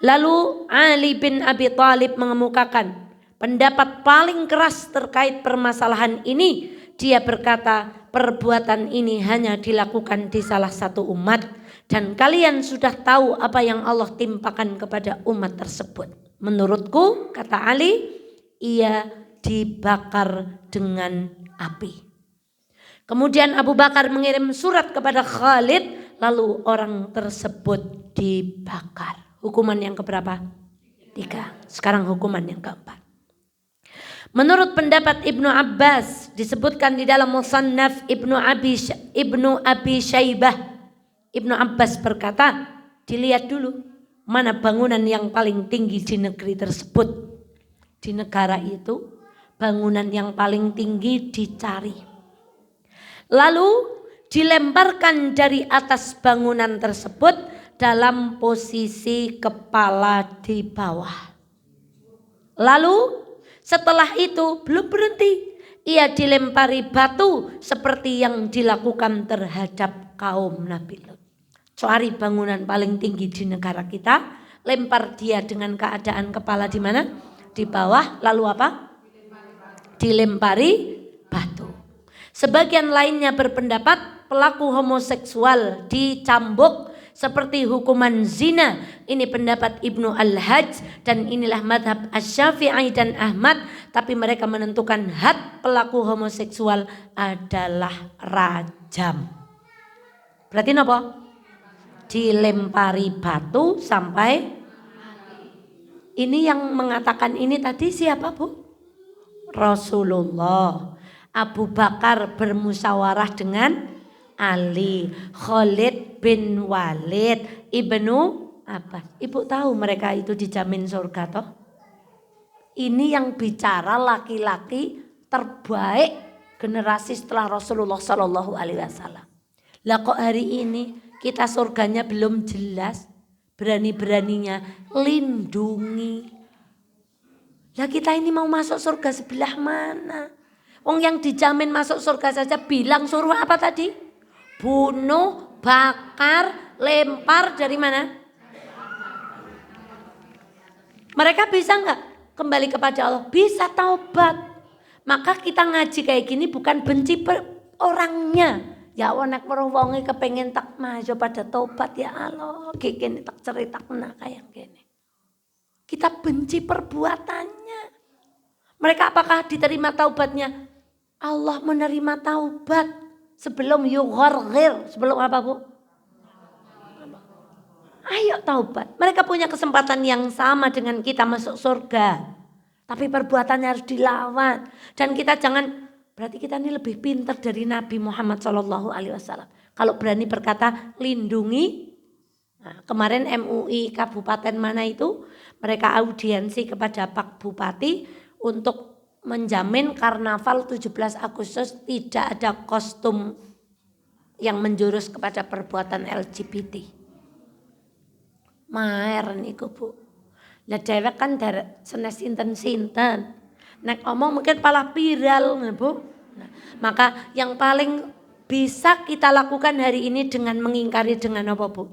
Lalu Ali bin Abi Thalib mengemukakan pendapat paling keras terkait permasalahan ini. Dia berkata, perbuatan ini hanya dilakukan di salah satu umat. Dan kalian sudah tahu apa yang Allah timpakan kepada umat tersebut. Menurutku, kata Ali, ia dibakar dengan api. Kemudian Abu Bakar mengirim surat kepada Khalid. Lalu orang tersebut dibakar. Hukuman yang keberapa? 3. Sekarang hukuman yang keempat. Menurut pendapat Ibnu Abbas disebutkan di dalam Musannaf Ibnu Abi Syaibah, Ibnu Abbas berkata, dilihat dulu mana bangunan yang paling tinggi di negeri tersebut. Di negara itu bangunan yang paling tinggi dicari. Lalu dilemparkan dari atas bangunan tersebut dalam posisi kepala di bawah. Lalu setelah itu belum berhenti. Ia dilempari batu seperti yang dilakukan terhadap kaum Nabi Lut. Cari bangunan paling tinggi di negara kita, lempar dia dengan keadaan kepala di mana? di bawah, lalu apa? Dilempari batu. Sebagian lainnya berpendapat pelaku homoseksual dicambuk seperti hukuman zina. Ini pendapat Ibnu Al-Hajj dan inilah madhab Asy-Syafi'i dan Ahmad. Tapi mereka menentukan had pelaku homoseksual adalah rajam. Berarti apa? Dilempari batu sampai mati. Ini yang mengatakan ini tadi siapa, Bu? Rasulullah. Abu Bakar bermusyawarah dengan Ali, Khalid bin Walid, Ibnu Abbas. Ibu tahu mereka itu dijamin surga toh? Ini yang bicara laki-laki terbaik generasi setelah Rasulullah Shallallahu Alaihi Wasallam. Lah kok hari ini kita surganya belum jelas, berani-beraninya lindungi. Lah kita ini mau masuk surga sebelah mana? Wong yang dijamin masuk surga saja bilang suruh apa tadi? Bunuh, bakar, lempar dari mana? Mereka bisa enggak kembali kepada Allah? Bisa taubat. Maka kita ngaji kayak gini bukan benci orangnya. Ya nek weruh wonge kepengen tak maju pada taubat ya Allah. Kene tak ceritakna kayak gini. Kita benci perbuatannya. Mereka apakah diterima taubatnya? Allah menerima taubat sebelum yugharghir. Sebelum apa, Bu? Ayo taubat. Mereka punya kesempatan yang sama dengan kita masuk surga. Tapi perbuatannya harus dilawan. Dan kita jangan, berarti kita ini lebih pintar dari Nabi Muhammad SAW. Kalau berani berkata lindungi. Nah, kemarin MUI Kabupaten mana itu, mereka audiensi kepada Pak Bupati untuk menjamin karnaval 17 Agustus tidak ada kostum yang menjurus kepada perbuatan LGBT. Maer niku, Bu. Lah dhewek kan senes sinten-sinten. Nek omong mungkin palah viral, Bu. Nah, maka yang paling bisa kita lakukan hari ini dengan mengingkari dengan apa, Bu?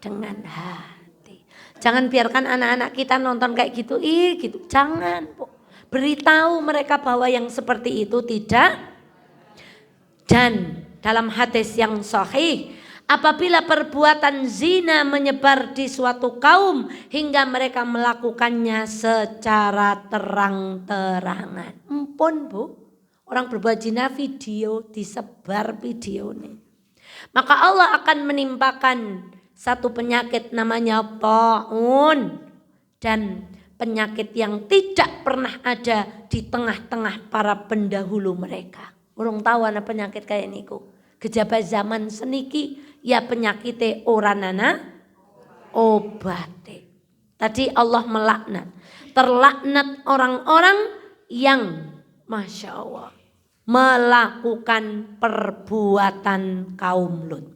Dengan hati. Jangan biarkan anak-anak kita nonton kayak gitu, gitu. Jangan, Bu. Beritahu mereka bahwa yang seperti itu tidak. Dan dalam hadis yang sahih, apabila perbuatan zina menyebar di suatu kaum hingga mereka melakukannya secara terang-terangan. Ampun, Bu. Orang berbuat zina video, disebar video nih. Maka Allah akan menimpakan satu penyakit namanya ta'un. Dan penyakit yang tidak pernah ada di tengah-tengah para pendahulu mereka. Urung tahu ana penyakit kayak niku. Gejabat zaman seniki ya penyakite ora nana obate. Tadi Allah melaknat. Terlaknat orang-orang yang Masya Allah melakukan perbuatan kaum Lut.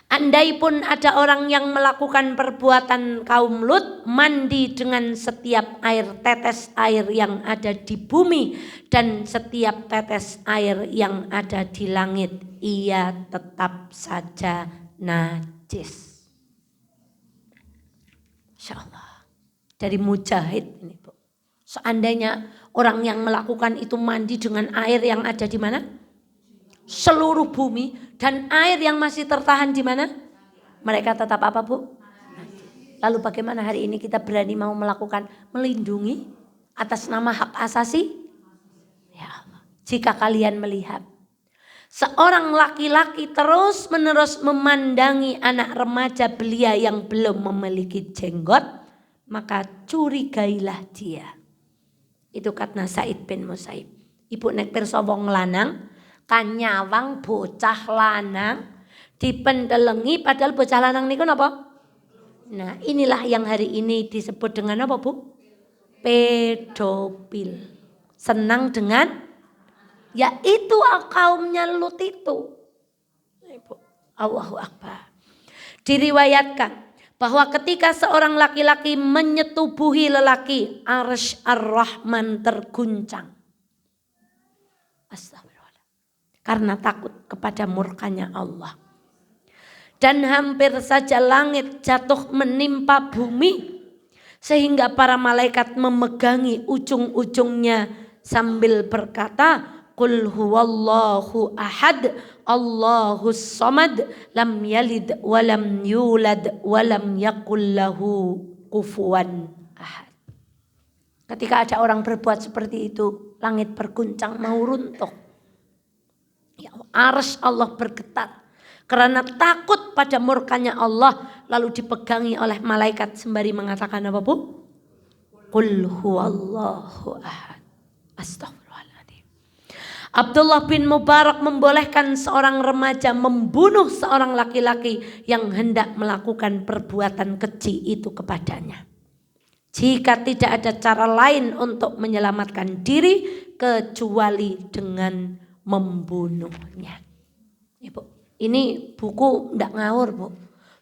Andai pun ada orang yang melakukan perbuatan kaum Lut, mandi dengan setiap tetes air yang ada di bumi dan setiap tetes air yang ada di langit, ia tetap saja najis. Insya Allah. Dari Mujahid ini, Bu. Seandainya orang yang melakukan itu mandi dengan air yang ada di mana? Seluruh bumi dan air yang masih tertahan di mana? Mereka tetap apa, Bu? Lalu bagaimana hari ini kita berani mau melakukan melindungi atas nama hak asasi? Ya Allah. Jika kalian melihat seorang laki-laki terus-menerus memandangi anak remaja belia yang belum memiliki jenggot, maka curigailah dia. Itu kata Said bin Musaib. Ibu nek pirsa wong lanang kan nyawang bocah lanang dipendelengi padahal bocah lanang niku napa? Nah, inilah yang hari ini disebut dengan apa, Bu? Pedofil. Senang dengan yaitu kaumnya Lut itu. Allahu Akbar. Diriwayatkan bahwa ketika seorang laki-laki menyetubuhi lelaki, arsy ar-Rahman terguncang. Astagfirullah. Karena takut kepada murkanya Allah. Dan hampir saja langit jatuh menimpa bumi. Sehingga para malaikat memegangi ujung-ujungnya sambil berkata, Qul huwallahu ahad, Allahus samad, lam yalid walam yulad walam yakul lahu kufuwan ahad. Ketika ada orang berbuat seperti itu, langit berguncang mau runtuh. Ya, arsy Allah bergetar. Karena takut pada murkanya Allah, lalu dipegangi oleh malaikat sembari mengatakan apa Bu? Qul huwallahu ahad. Astaghfirullahaladzim. Abdullah bin Mubarak membolehkan seorang remaja membunuh seorang laki-laki yang hendak melakukan perbuatan keji itu kepadanya. Jika tidak ada cara lain untuk menyelamatkan diri kecuali dengan membunuhnya. Ibu. Ini buku ndak ngawur Bu.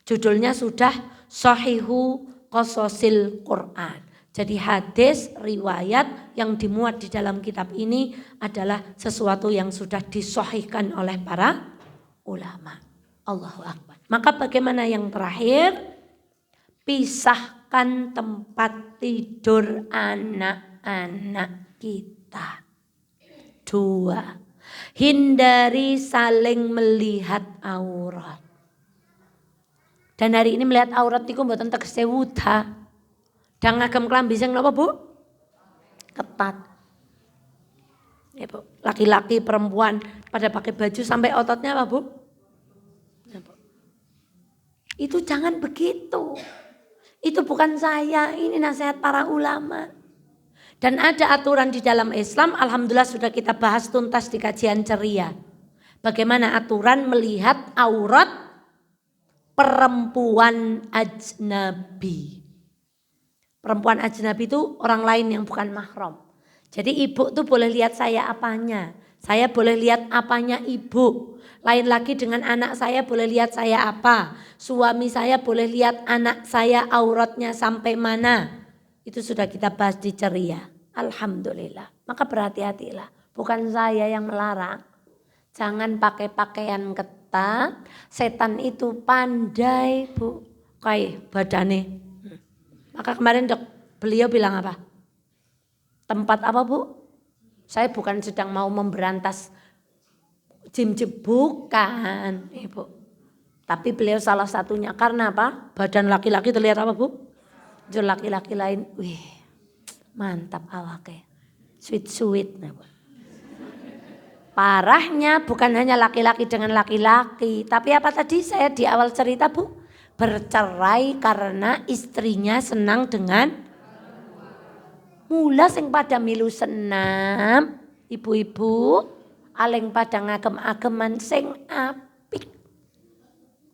Judulnya sudah Sahihu Qasasil Quran. Jadi hadis riwayat yang dimuat di dalam kitab ini adalah sesuatu yang sudah disahihkan oleh para ulama. Allahu Akbar. Maka bagaimana yang terakhir? Pisahkan tempat tidur anak-anak kita. 2. Hindari saling melihat aurat. Dan hari ini melihat aurat itu mboten tegese wuda. Dan ngagem klambi sing napa Bu? Ketat. Ya Bu, laki-laki perempuan pada pakai baju sampai ototnya apa Bu? Ya, Bu. Itu jangan begitu. Itu bukan saya, ini nasihat para ulama. Dan ada aturan di dalam Islam, alhamdulillah sudah kita bahas tuntas di kajian ceria. Bagaimana aturan melihat aurat perempuan ajnabi. Perempuan ajnabi itu orang lain yang bukan mahram. Jadi ibu tuh boleh lihat saya apanya. Saya boleh lihat apanya ibu. Lain lagi dengan anak saya boleh lihat saya apa. Suami saya boleh lihat anak saya auratnya sampai mana. Itu sudah kita bahas di ceria. Alhamdulillah. Maka berhati-hatilah. Bukan saya yang melarang. Jangan pakai pakaian ketat. Setan itu pandai Bu. Kayak badane. Maka kemarin beliau bilang apa? Tempat apa Bu? Saya bukan sedang mau memberantas jim-jim. Bukan Ibu. Tapi beliau salah satunya. Karena apa? Badan laki-laki terlihat apa Bu? Jur laki-laki lain. Wih. Mantap awake, sweet. Parahnya bukan hanya laki-laki dengan laki-laki. Tapi apa tadi saya di awal cerita Bu? Bercerai karena istrinya senang dengan mula sing pada milu senam. Ibu-ibu aleng pada ngagem-ageman sing apik.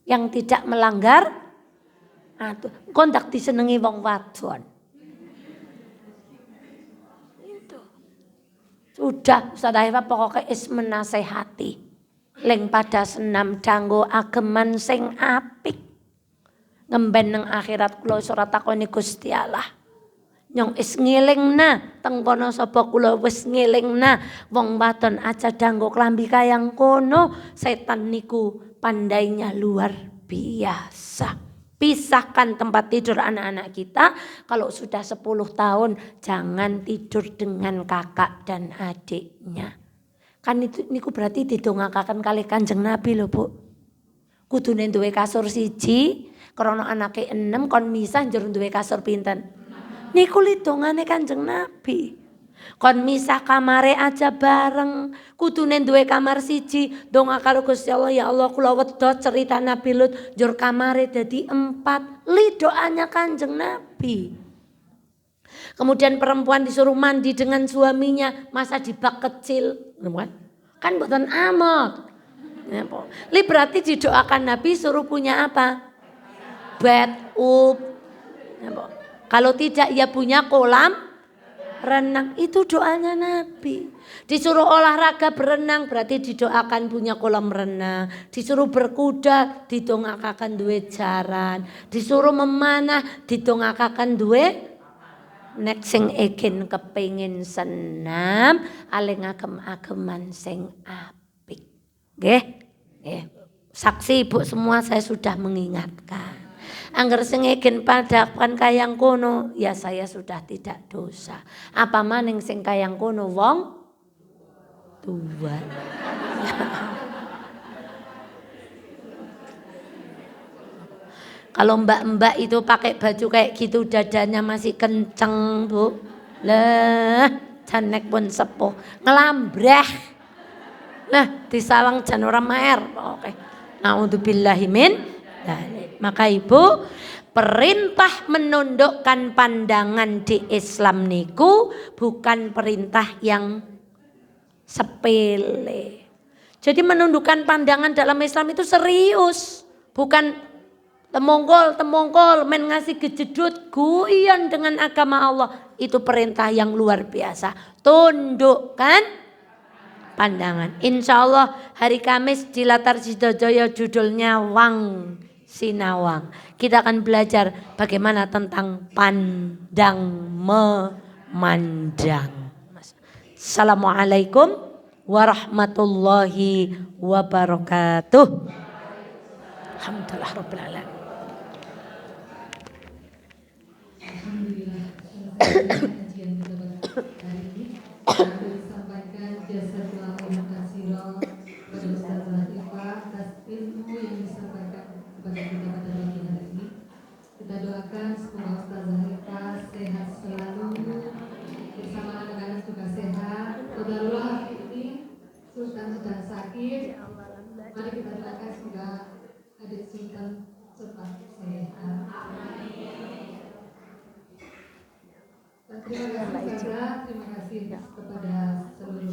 Yang tidak melanggar kondak disenengi wong wadon. Sudah Ustaz Haifah pokoknya is menasehati. Leng pada senam danggo ageman sing apik. Ngemben nang akhirat kula ora takoni Gusti Allah. Nyong is ngelingna teng kono sapa kula wis ngelingna wong wadon aja danggo klambi kayang kono. Setan niku pandainya luar biasa. Pisahkan tempat tidur anak-anak kita. Kalau sudah 10 tahun jangan tidur dengan kakak dan adiknya. Kan itu niku berarti didongakaken kali Kanjeng Nabi lho Bu. Kudune duwe kasur siji, krana anake 6 kon misah njur duwe kasur pinten. Niku lidongane Kanjeng Nabi. Kon misah kamare aja bareng. Kudune duwe kamar siji. Donga karo Gusti Allah, ya Allah kula wedha cerita Nabi Lut njur kamare dadi 4. Li doanya Kanjeng Nabi. Kemudian perempuan disuruh mandi dengan suaminya, masa di bak kecil. Kan mboten amat. Li berarti didoakan Nabi suruh punya apa? Bathtub. Kalau tidak ya punya kolam renang. Itu doanya Nabi. Disuruh olahraga berenang berarti didoakan punya kolam renang. Disuruh berkuda didongakaken duwe jaran. Disuruh memanah didongakaken duwe nek sing egen kepengin senam aling agem-ageman sing apik. Nggih. Saksi Ibu semua saya sudah mengingatkan. Angger sing ngegen padakan kayang kono, ya saya sudah tidak dosa. Apa maning sing kayang kono wong tua. Kalau mbak-mbak itu pakai baju kayak gitu dadanya masih kenceng, Bu. Lah, janek pun sepuh, ngelambreh. Lah, disawang jan ora maer. Oke. Nauzubillahi min dzalik. Maka Ibu, perintah menundukkan pandangan di Islam niku bukan perintah yang sepele. Jadi menundukkan pandangan dalam Islam itu serius, bukan temongkol men ngasih kejedut guyon dengan agama Allah. Itu perintah yang luar biasa. Tundukkan pandangan. Insya Allah hari Kamis di Latar Sidojoyo judulnya Wang Sinawang. Kita akan belajar bagaimana tentang pandang memandang. Assalamualaikum warahmatullahi wabarakatuh. Alhamdulillah Rabbil Alamin. Alhamdulillah, kajian kita hari ini disampaikan jazakallahu khairan kepada Ustazah Ifa atas ilmu yang disampaikan kepada kita pada pagi hari ini. Kita doakan semoga Ustazah Ifa sehat selalu bersama anak-anak juga sehat. Qadarullah ini Sultan sedang sakit. Mari kita doakan semoga adik Sultan cepat sehat. Terima kasih kepada seluruh